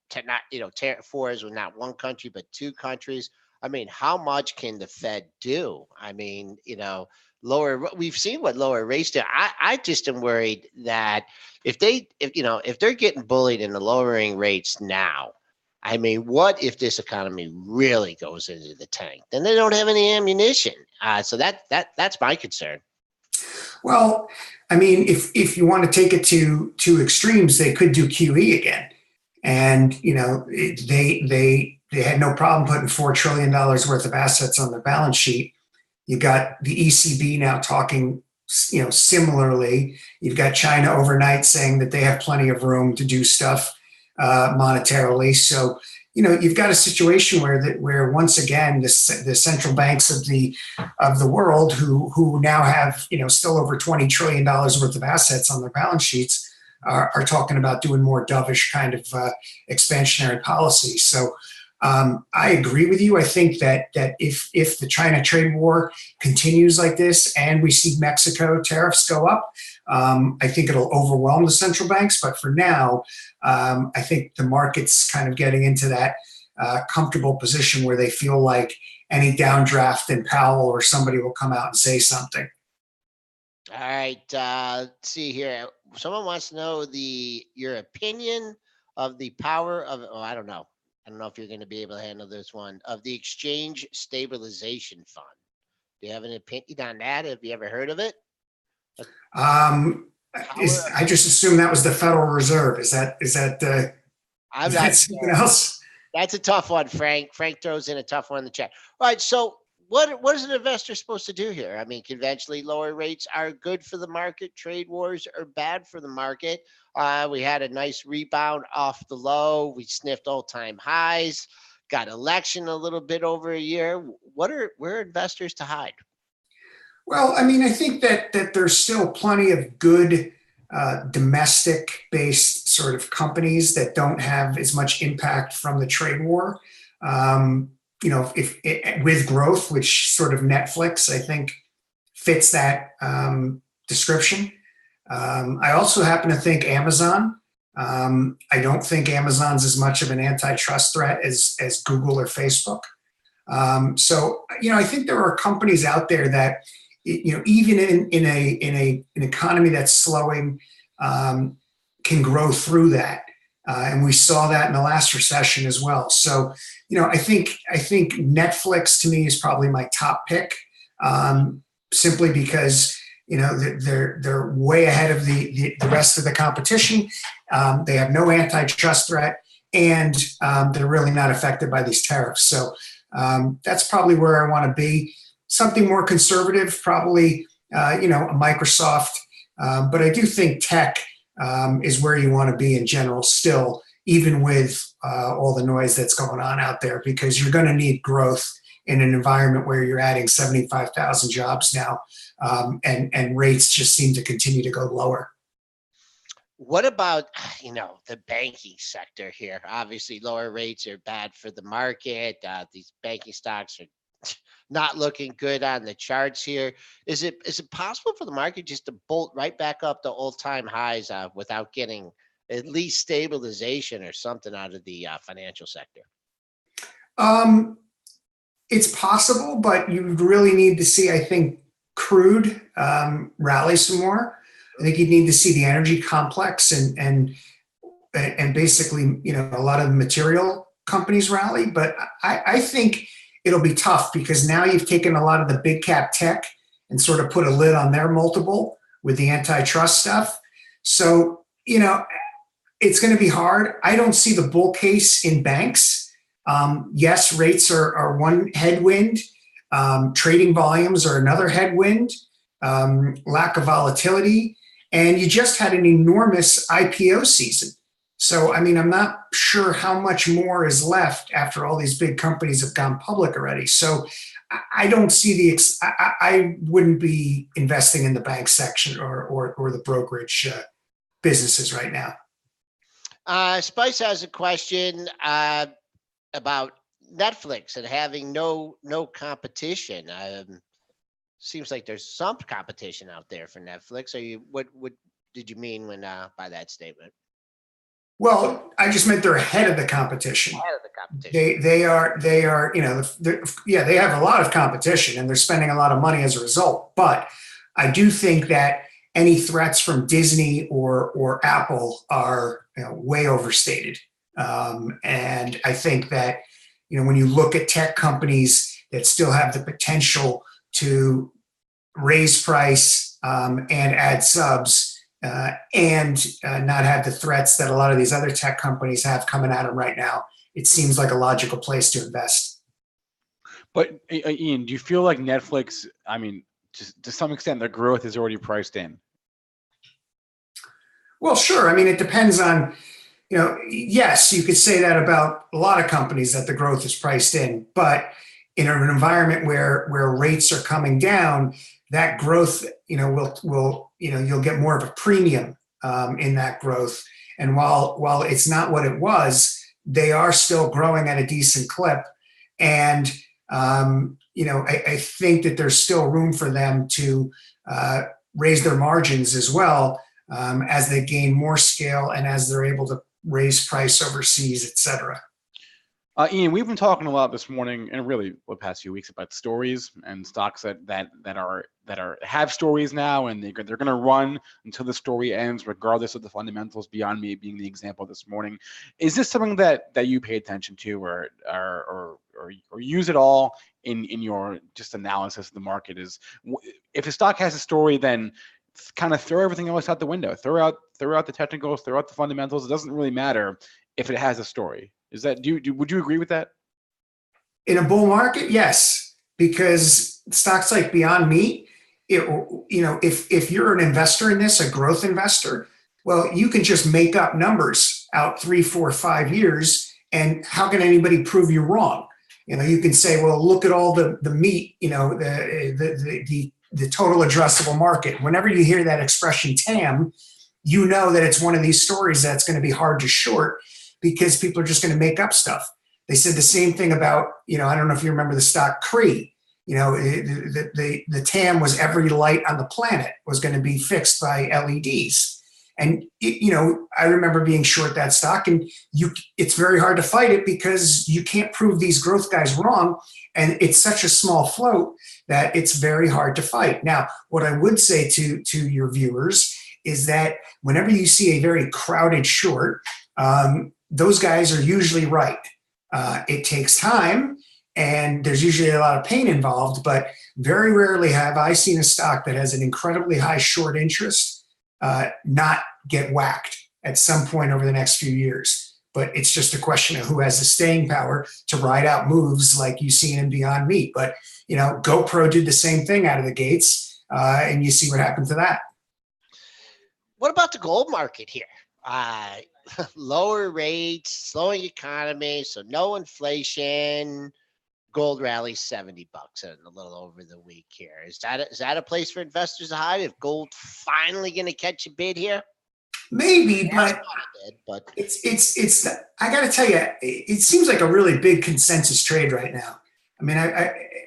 tariff wars with not one country, but two countries? I mean, how much can the Fed do? I mean, we've seen what lower rates do. I just am worried that if they're getting bullied into lowering rates now, I mean, what if this economy really goes into the tank? Then they don't have any ammunition. So that's my concern. Well, I mean, if you want to take it to extremes, they could do QE again, and they had no problem putting $4 trillion worth of assets on their balance sheet. You got the ECB now talking, similarly. You've got China overnight saying that they have plenty of room to do stuff monetarily. So, you've got a situation where once again, the central banks of the world who now have, still over $20 trillion worth of assets on their balance sheets are talking about doing more dovish kind of expansionary policy. So I agree with you. I think that if the China trade war continues like this and we see Mexico tariffs go up, I think it'll overwhelm the central banks. But for now, I think the market's kind of getting into that comfortable position where they feel like any downdraft in Powell or somebody will come out and say something. All right. Let's see here. Someone wants to know your opinion of the power of, I don't know. I don't know if you're going to be able to handle this one, of the Exchange Stabilization Fund. Do you have an opinion on that? Have you ever heard of it? I just assume that was the Federal Reserve. Is that something else? That's a tough one, Frank. Frank throws in a tough one in the chat. All right. So what is an investor supposed to do here? I mean, conventionally, lower rates are good for the market. Trade wars are bad for the market. We had a nice rebound off the low. We sniffed all-time highs, got election a little bit over a year. Where are investors to hide? Well, I mean, I think that there's still plenty of good domestic-based sort of companies that don't have as much impact from the trade war. With growth, which sort of Netflix, I think, fits that description. I also happen to think Amazon. I don't think Amazon's as much of an antitrust threat as Google or Facebook. So I think there are companies out there that, even in an economy that's slowing, can grow through that. And we saw that in the last recession as well. So, I think Netflix to me is probably my top pick, simply because they're way ahead of the rest of the competition. They have no antitrust threat, and they're really not affected by these tariffs. So that's probably where I want to be. Something more conservative, probably a Microsoft. But I do think tech is where you want to be in general still, even with all the noise that's going on out there, because you're going to need growth in an environment where you're adding 75,000 jobs now, and rates just seem to continue to go lower. What about, the banking sector here? Obviously, lower rates are bad for the market. These banking stocks are not looking good on the charts here. Is it possible for the market just to bolt right back up to all-time highs without getting at least stabilization or something out of the financial sector? It's possible, but you really need to see, I think, crude rally some more. I think you need to see the energy complex and basically, a lot of the material companies rally. But I think it'll be tough because now you've taken a lot of the big cap tech and sort of put a lid on their multiple with the antitrust stuff. So, it's going to be hard. I don't see the bull case in banks. Yes, rates are one headwind. Trading volumes are another headwind. Lack of volatility. And you just had an enormous IPO season. So, I'm not sure how much more is left after all these big companies have gone public already. So I don't see I wouldn't be investing in the bank section or the brokerage businesses right now. Spice has a question about Netflix and having no competition. Seems like there's some competition out there for Netflix. What did you mean when by that statement? Well, I just meant they're ahead of the competition. Ahead of the competition. They are, they have a lot of competition and they're spending a lot of money as a result. But I do think that any threats from Disney or Apple are way overstated. And I think that, when you look at tech companies that still have the potential to raise price and add subs, and not have the threats that a lot of these other tech companies have coming at them right now, it seems like a logical place to invest. But Ian, do you feel like Netflix, just to some extent, their growth is already priced in? Well, sure. It depends on, yes, you could say that about a lot of companies that the growth is priced in, but in an environment where rates are coming down, that growth, will you'll get more of a premium in that growth. And while it's not what it was, they are still growing at a decent clip. And I think that there's still room for them to raise their margins as well as they gain more scale and as they're able to raise price overseas, et cetera. Ian, we've been talking a lot this morning and really the past few weeks about stories and stocks that have stories now, and they're going to run until the story ends, regardless of the fundamentals. Beyond Me being the example this morning, is this something that you pay attention to or use at all in your just analysis of the market? Is if a stock has a story, then kind of throw everything else out the window. Throw out the technicals, throw out the fundamentals. It doesn't really matter if it has a story. Is that would you agree with that? In a bull market, yes, because stocks like Beyond Meat, if you're an investor in this, a growth investor, well, you can just make up numbers out 3, 4, 5 years, and how can anybody prove you wrong? You can say, well, look at all the meat, the total addressable market. Whenever you hear that expression TAM, you know that it's one of these stories that's going to be hard to short because people are just going to make up stuff. They said the same thing about, I don't know if you remember the stock Cree. The TAM was every light on the planet was going to be fixed by LEDs. And, I remember being short that stock, and it's very hard to fight it because you can't prove these growth guys wrong. And it's such a small float that it's very hard to fight. Now, what I would say to your viewers is that whenever you see a very crowded short, those guys are usually right. It takes time and there's usually a lot of pain involved, but very rarely have I seen a stock that has an incredibly high short interest not get whacked at some point over the next few years. But it's just a question of who has the staying power to ride out moves like you see in Beyond Meat. But, GoPro did the same thing out of the gates, and you see what happened to that. What about the gold market here? Lower rates, slowing economy, so no inflation. Gold rallies $70 and a little over the week here. Is that a place for investors to hide if gold finally going to catch a bid here? Maybe, I but thought it did, but it's. I got to tell you, it seems like a really big consensus trade right now. I mean,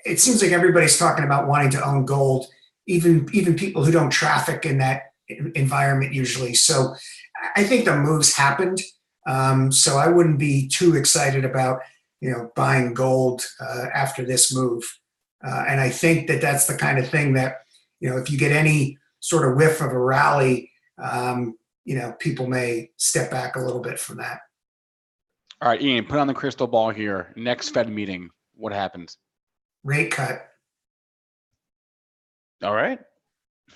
it seems like everybody's talking about wanting to own gold, even people who don't traffic in that environment usually. So I think the moves happened. So I wouldn't be too excited about buying gold after this move. And I think that that's the kind of thing that if you get any sort of whiff of a rally, people may step back a little bit from that. All right, Ian, put on the crystal ball here. Next Fed meeting, what happens? Rate cut. All right.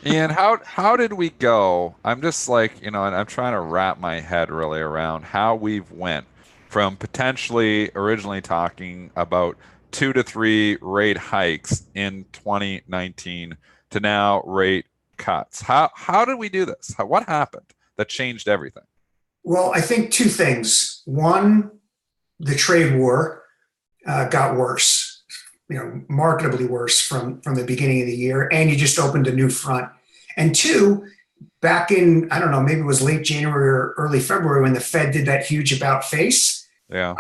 Ian, how did we go? I'm just like, and I'm trying to wrap my head really around how we've went from potentially originally talking about 2 to 3 rate hikes in 2019 to now rate cuts. How did we do this? What happened that changed everything? Well, I think two things. One, the trade war got worse. Marketably worse from the beginning of the year, and you just opened a new front. And two, back in, I don't know, maybe it was late January or early February when the Fed did that huge about face. Yeah.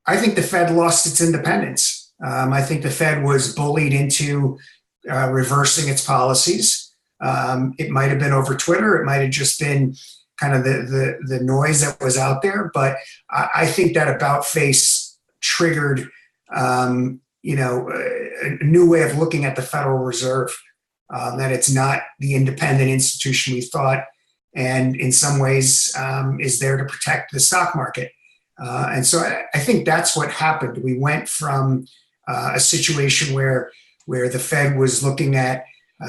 I think the Fed lost its independence. I think the Fed was bullied into reversing its policies. It might have been over Twitter. It might have just been kind of the noise that was out there. But I think that about face triggered a new way of looking at the Federal Reserve, that it's not the independent institution we thought, and in some ways is there to protect the stock market. And so I think that's what happened. We went from a situation where the Fed was looking at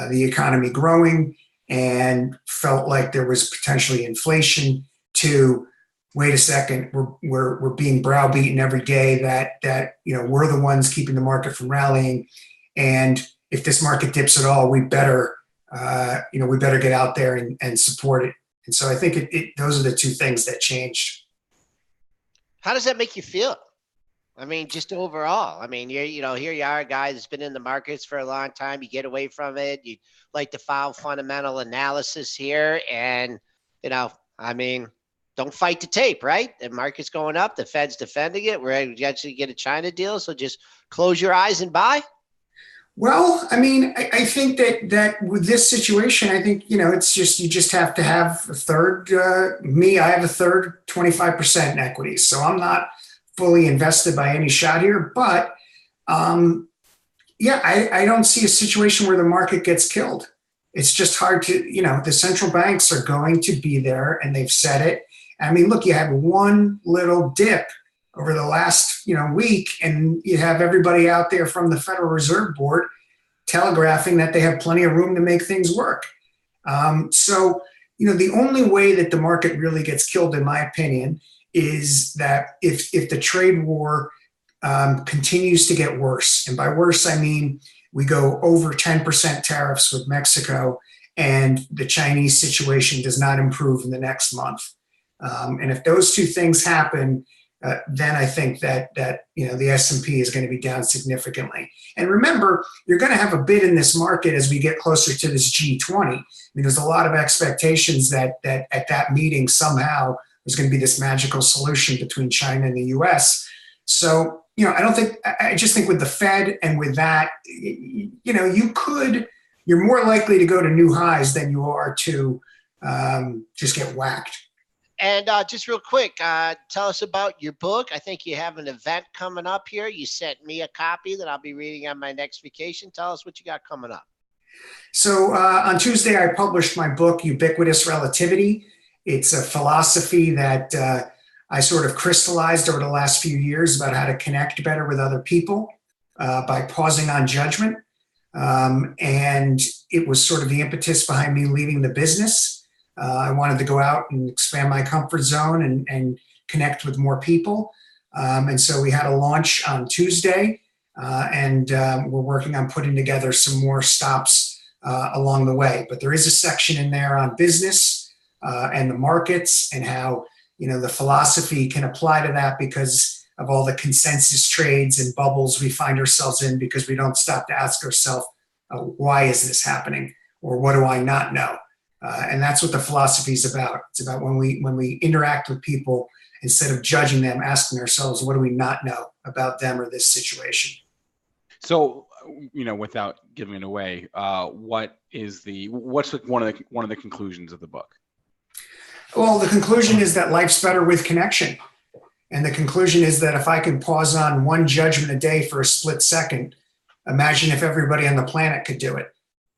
the economy growing and felt like there was potentially inflation to, wait a second, we're being browbeaten every day that we're the ones keeping the market from rallying, and if this market dips at all, we better get out there and support it. And so I think those are the two things that changed. how does that make you feel? I mean, just overall. I mean, here you are, a guy that's been in the markets for a long time. You get away from it. You like to follow fundamental analysis here, and I mean, don't fight the tape, right? The market's going up. The Fed's defending it. We're actually get a China deal. So just close your eyes and buy. Well, I mean, I think that with this situation, I think, it's just, you just have to have a third. I have a third 25% in equities. So I'm not fully invested by any shot here. But I don't see a situation where the market gets killed. It's just hard to, the central banks are going to be there, and they've said it. I mean, look, you had one little dip over the last, week, and you have everybody out there from the Federal Reserve Board telegraphing that they have plenty of room to make things work. So, the only way that the market really gets killed, in my opinion, is that if the trade war continues to get worse, and by worse, I mean we go over 10% tariffs with Mexico, and the Chinese situation does not improve in the next month. And if those two things happen, then I think that the S&P is going to be down significantly. And remember, you're going to have a bid in this market as we get closer to this G20. I mean, there's a lot of expectations that at that meeting somehow there's going to be this magical solution between China and the U.S. So I just think with the Fed and with that, you're more likely to go to new highs than you are to just get whacked. And just real quick, tell us about your book. I think you have an event coming up here. You sent me a copy that I'll be reading on my next vacation. Tell us what you got coming up. So on Tuesday, I published my book, Ubiquitous Relativity. It's a philosophy that I sort of crystallized over the last few years about how to connect better with other people by pausing on judgment. And it was sort of the impetus behind me leaving the business. I wanted to go out and expand my comfort zone and connect with more people. And so we had a launch on Tuesday, and we're working on putting together some more stops along the way. But there is a section in there on business and the markets, and how the philosophy can apply to that because of all the consensus trades and bubbles we find ourselves in, because we don't stop to ask ourselves, why is this happening? Or what do I not know? And that's what the philosophy is about. It's about when we interact with people, instead of judging them, asking ourselves, what do we not know about them or this situation? So, without giving it away, what's like one of the conclusions of the book? Well, the conclusion is that life's better with connection. And the conclusion is that if I can pause on one judgment a day for a split second, imagine if everybody on the planet could do it.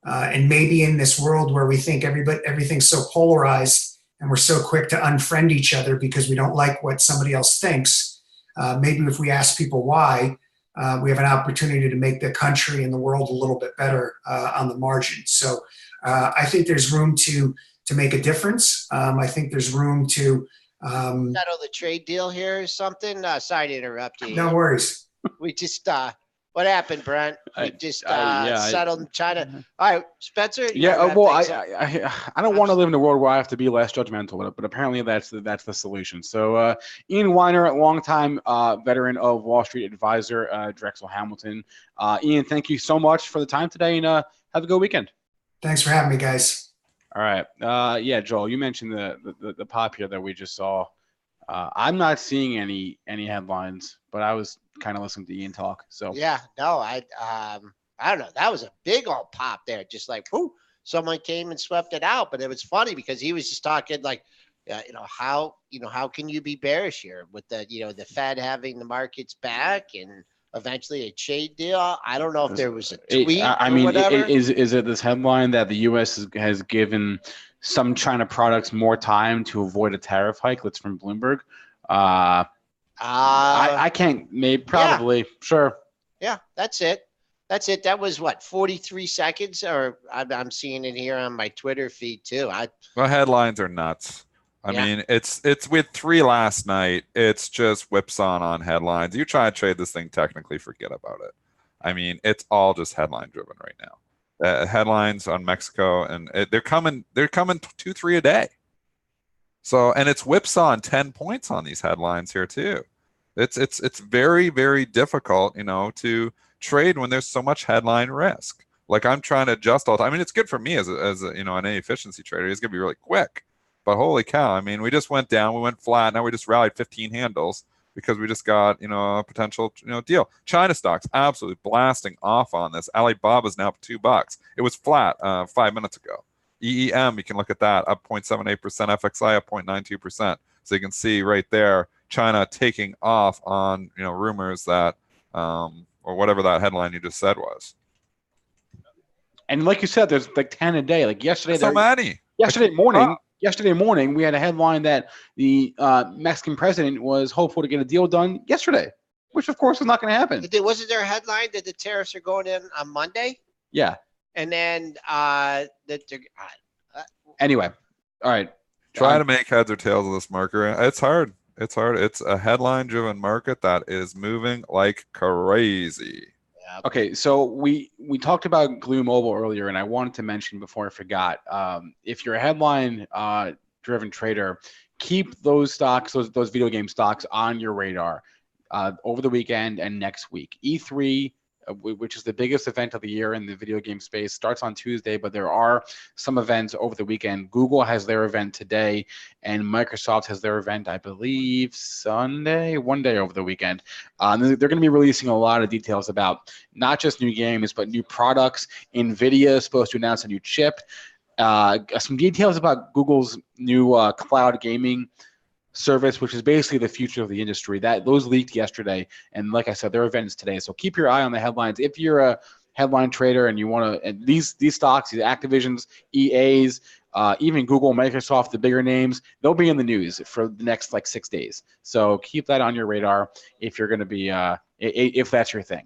And maybe in this world where we think everything's so polarized and we're so quick to unfriend each other because we don't like what somebody else thinks, maybe if we ask people why, we have an opportunity to make the country and the world a little bit better on the margin. So I think there's room to make a difference. I think there's room to settle the trade deal here or something. Sorry to interrupt you. No worries. We just what happened, Brent? We just settled China. All right, Spencer. Yeah. Well, I don't want to live in a world where I have to be less judgmental, but apparently that's the solution. So Ian Weiner, longtime veteran of Wall Street advisor, Drexel Hamilton. Ian, thank you so much for the time today, and have a good weekend. Thanks for having me, guys. All right. Yeah, Joel, you mentioned the pop here that we just saw. I'm not seeing any headlines, but I was kind of listening to Ian talk. So yeah, no, I don't know. That was a big old pop there, just like whoo, someone came and swept it out. But it was funny because he was just talking like, how can you be bearish here with the Fed having the markets back and eventually a trade deal? I don't know if there was a tweet. Is it this headline that the U.S. has given some China products more time to avoid a tariff hike? That's from Bloomberg. I can't. Maybe probably. Yeah. Sure. Yeah, that's it. That was what, 43 seconds, or I'm seeing it here on my Twitter feed too. Well, headlines are nuts. I mean, it's with 3 last night. It's just whipsawing on headlines. You try to trade this thing, technically forget about it. I mean, it's all just headline driven right now. Headlines on Mexico, and they're coming 2-3 a day. So, and it's whipsawing 10 points on these headlines here too. It's very, very difficult, to trade when there's so much headline risk. Like I'm trying to adjust all the time. I mean, it's good for me as an efficiency trader. It's gonna be really quick. But holy cow, I mean, we just went down, we went flat, now we just rallied 15 handles because we just got, a potential, deal. China stocks absolutely blasting off on this. Alibaba's now up $2. It was flat 5 minutes ago. EEM, you can look at that, up 0.78%, FXI up 0.92%. So you can see right there, China taking off on, rumors that, or whatever that headline you just said was. And like you said, there's like 10 a day. Like yesterday, so many. Yesterday morning, we had a headline that the Mexican president was hopeful to get a deal done yesterday, which of course is not going to happen. Wasn't there a headline that the tariffs are going in on Monday? Yeah. And then anyway, all right. Try to make heads or tails of this market. It's hard. It's a headline-driven market that is moving like crazy. Okay, so we talked about Glue Mobile earlier, and I wanted to mention before I forgot, if you're a headline driven trader, keep those stocks, those video game stocks on your radar over the weekend and next week. E3, which is the biggest event of the year in the video game space, starts on Tuesday, but there are some events over the weekend. Google has their event today, and Microsoft has their event, I believe, Sunday, one day over the weekend. They're going to be releasing a lot of details about not just new games, but new products. NVIDIA is supposed to announce a new chip. Some details about Google's new cloud gaming service, which is basically the future of the industry. Those leaked yesterday, and like I said, their events today. So keep your eye on the headlines. If you're a headline trader and you want to, and these stocks, these Activisions, EAs, even Google, Microsoft, the bigger names, they'll be in the news for the next 6 days. So keep that on your radar if you're going to be, if that's your thing.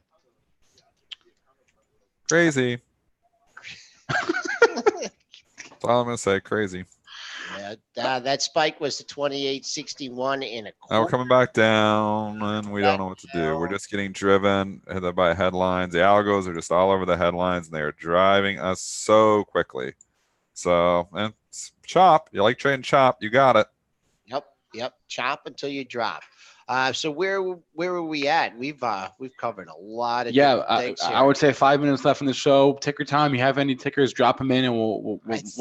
Crazy. That's all I'm going to say. Crazy. Yeah, that spike was to 28.61 in a quarter. Now we're coming back down, and we don't know what to do. We're just getting driven by headlines. The algos are just all over the headlines, and they are driving us so quickly. So, and chop. You like trading chop, you got it. Yep. Chop until you drop. So where were we at? We've covered a lot of Yeah, different things here. I would say 5 minutes left in the show. Ticker time. You have any tickers? Drop them in, and we'll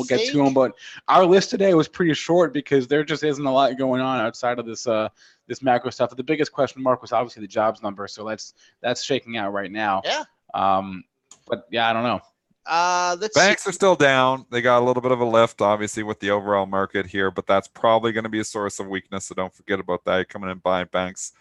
get to them. But our list today was pretty short because there just isn't a lot going on outside of this this macro stuff. The biggest question mark was obviously the jobs number. So that's shaking out right now. Yeah. But yeah, I don't know. Banks are still down. They got a little bit of a lift, obviously, with the overall market here, but that's probably going to be a source of weakness. So don't forget about that. You're coming in buying banks,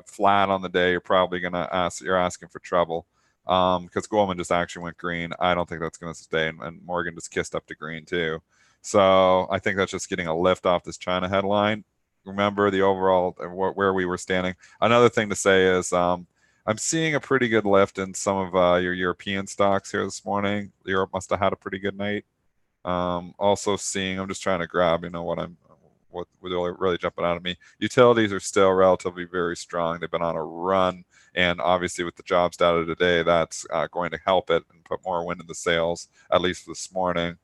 flat on the day. You're probably going to you're asking for trouble. Because Goldman just actually went green. I don't think that's going to stay, and Morgan just kissed up to green too. So I think that's just getting a lift off this China headline. Remember the overall where we were standing. Another thing to say is I'm seeing a pretty good lift in some of your European stocks here this morning. Europe must have had a pretty good night. Also seeing, I'm just trying to grab, what really jumping out of me. Utilities are still relatively very strong. They've been on a run, and obviously with the jobs data today, that's going to help it and put more wind in the sails, at least this morning.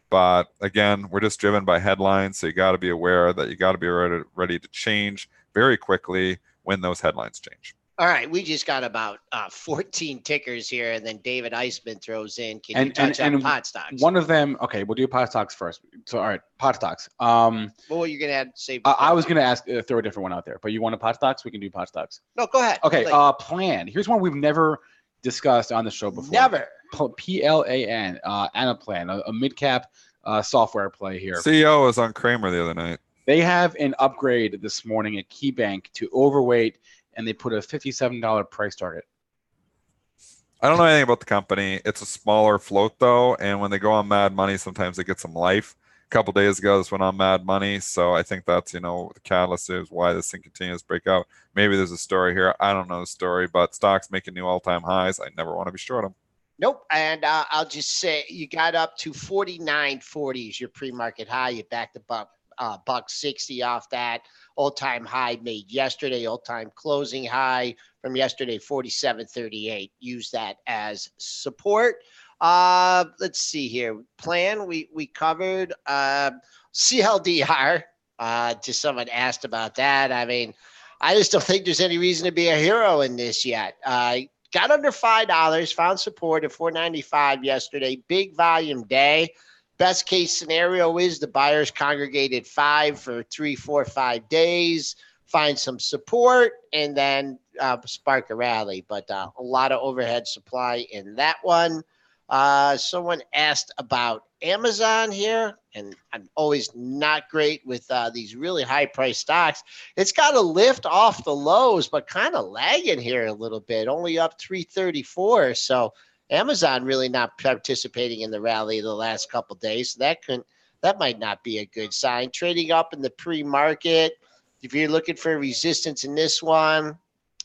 But again, we're just driven by headlines, so you got to be aware that you got to be ready to change very quickly when those headlines change. All right, we just got about 14 tickers here, and then David Eisman throws in. Can you touch on pot stocks? One of them, okay, we'll do pot stocks first. So, all right, pot stocks. What were you going to say? I was going to ask, throw a different one out there, but you want a pot stocks? We can do pot stocks. No, go ahead. Okay, Plan. Here's one we've never discussed on the show before. Never. PLAN, Anaplan, a mid-cap software play here. CEO was on Kramer the other night. They have an upgrade this morning at KeyBank to overweight, and they put a $57 price target. I don't know anything about the company. It's a smaller float, though, and when they go on Mad Money, sometimes they get some life. A couple days ago, this went on Mad Money, so I think that's, the catalyst is why this thing continues to break out. Maybe there's a story here. I don't know the story, but stocks making new all-time highs. I never want to be short them. Nope, and I'll just say you got up to 49.40 is your pre-market high. You backed about $1.60 off that all-time high made yesterday, all-time closing high from yesterday, 47.38. Use that as support. Let's see here. Plan we covered. CLDR. Just someone asked about that. I mean, I just don't think there's any reason to be a hero in this yet. Got under $5, found support at $4.95 yesterday. Big volume day. Best case scenario is the buyers congregated 5 for 3, 4, 5 days, find some support, and then spark a rally. But a lot of overhead supply in that one. Someone asked about Amazon here, and I'm always not great with these really high-priced stocks. It's got a lift off the lows, but kind of lagging here a little bit, only up 334. So Amazon really not participating in the rally the last couple of days. So that might not be a good sign. Trading up in the pre-market. If you're looking for resistance in this one,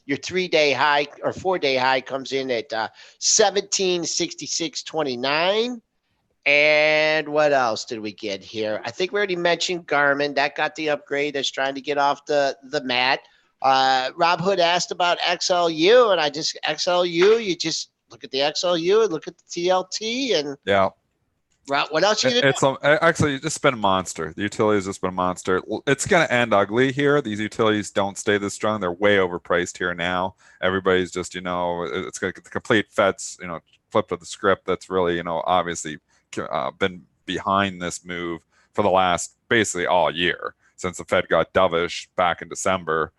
your 3-day high or 4-day high comes in at 1766.29. And what else did we get here? I think we already mentioned Garmin. That got the upgrade. That's trying to get off the mat. Rob Hood asked about XLU, and XLU, you just look at the XLU and look at the TLT, and yeah. Rob, what else you gonna do? Actually, it's just been a monster. The utilities just been a monster. It's going to end ugly here. These utilities don't stay this strong. They're way overpriced here now. Everybody's just, it's going to the complete Fed's, flip of the script. That's really, obviously been behind this move for the last basically all year since the Fed got dovish back in December.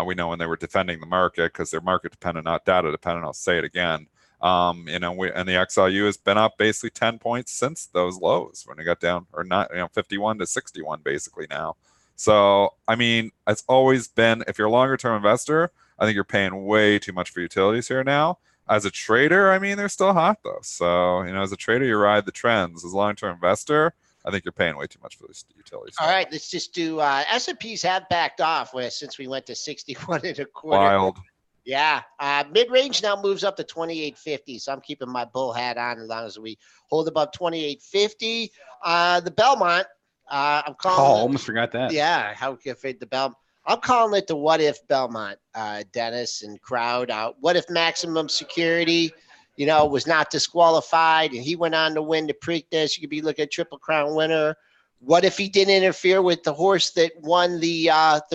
We know when they were defending the market because they're market dependent, not data dependent. I'll say it again. And the XLU has been up basically 10 points since those lows when it got down, or not, 51 to 61 basically now. So, I mean, it's always been, if you're a longer term investor, I think you're paying way too much for utilities here now. As a trader, I mean, they're still hot though. So, as a trader, you ride the trends. As a long term investor, I think you're paying way too much for these utilities. All right, let's just do S&Ps have backed off since we went to 61.25. Wild. Yeah, mid-range now moves up to 28.50, so I'm keeping my bull hat on as long as we hold above 28.50. The Belmont, I'm calling. Oh, almost forgot that. Yeah, how could I fade the Belmont? I'm calling it the what if Belmont, Dennis and crowd. What if maximum security, was not disqualified and he went on to win the Preakness? You could be looking at Triple Crown winner. What if he didn't interfere with the horse that won the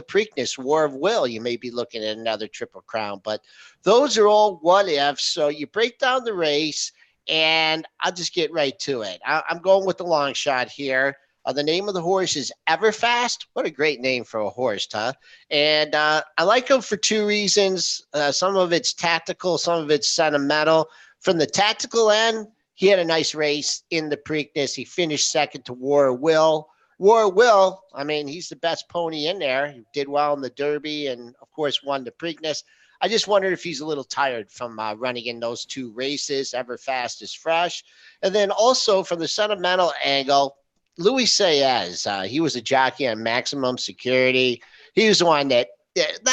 Preakness, War of Will? You may be looking at another Triple Crown, but those are all what ifs. So you break down the race, and I'll just get right to it. I'm going with the long shot here. The name of the horse is Everfast. What a great name for a horse, huh? And I like him for two reasons. Some of it's tactical, some of it's sentimental. From the tactical end, he had a nice race in the Preakness. He finished second to War of Will. War of Will, I mean, he's the best pony in there. He did well in the Derby and, of course, won the Preakness. I just wondered if he's a little tired from running in those two races. Everfast is fresh. And then also from the sentimental angle, Luis Saez, he was a jockey on Maximum Security. He was the one that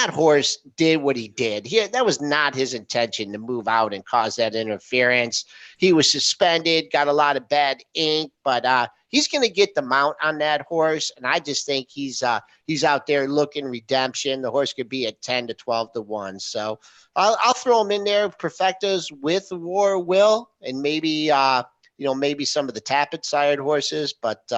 horse did what he did. That was not his intention to move out and cause that interference. He was suspended, got a lot of bad ink, but he's going to get the mount on that horse, and I just think he's out there looking redemption. The horse could be at 10 to 12 to 1. So I'll throw him in there, Perfectos with War Will, and maybe maybe some of the Tappet sired horses, but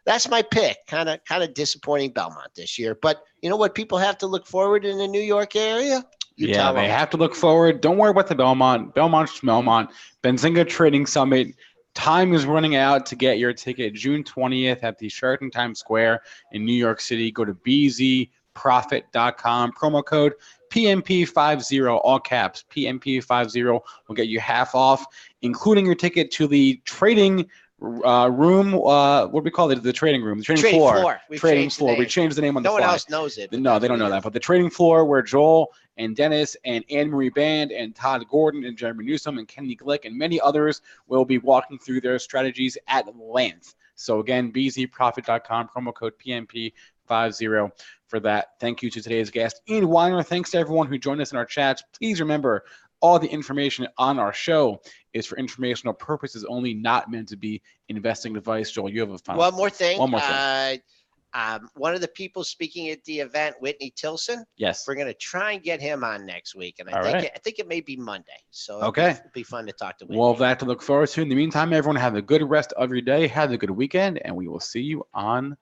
that's my pick. Kind of disappointing Belmont this year. But you know what people have to look forward in the New York area? Yeah, they have to look forward. Don't worry about the Belmont. Benzinga Trading Summit. Time is running out to get your ticket June 20th at the Sheraton Times Square in New York City. Go to bzprofit.com. Promo code PMP50, all caps. PMP50 will get you half off, including your ticket to the trading room. What do we call it? The trading room. The trading floor. Trading floor. We changed the name on the fly. No one else knows it. No, they don't know that. But the trading floor where Joel and Dennis and Anne-Marie Band and Todd Gordon and Jeremy Newsom and Kenny Glick and many others will be walking through their strategies at length. So again, bzprofit.com, promo code PMP50 for that. Thank you to today's guest, Ian Weiner. Thanks to everyone who joined us in our chats. Please remember, all the information on our show is for informational purposes only, not meant to be investing advice. Joel, you have a final. One more thing. One of the people speaking at the event, Whitney Tilson. Yes. We're going to try and get him on next week. And I think it may be Monday. So it'll be fun to talk to Whitney. Well, that to look forward to. In the meantime, everyone have a good rest of your day. Have a good weekend, and we will see you on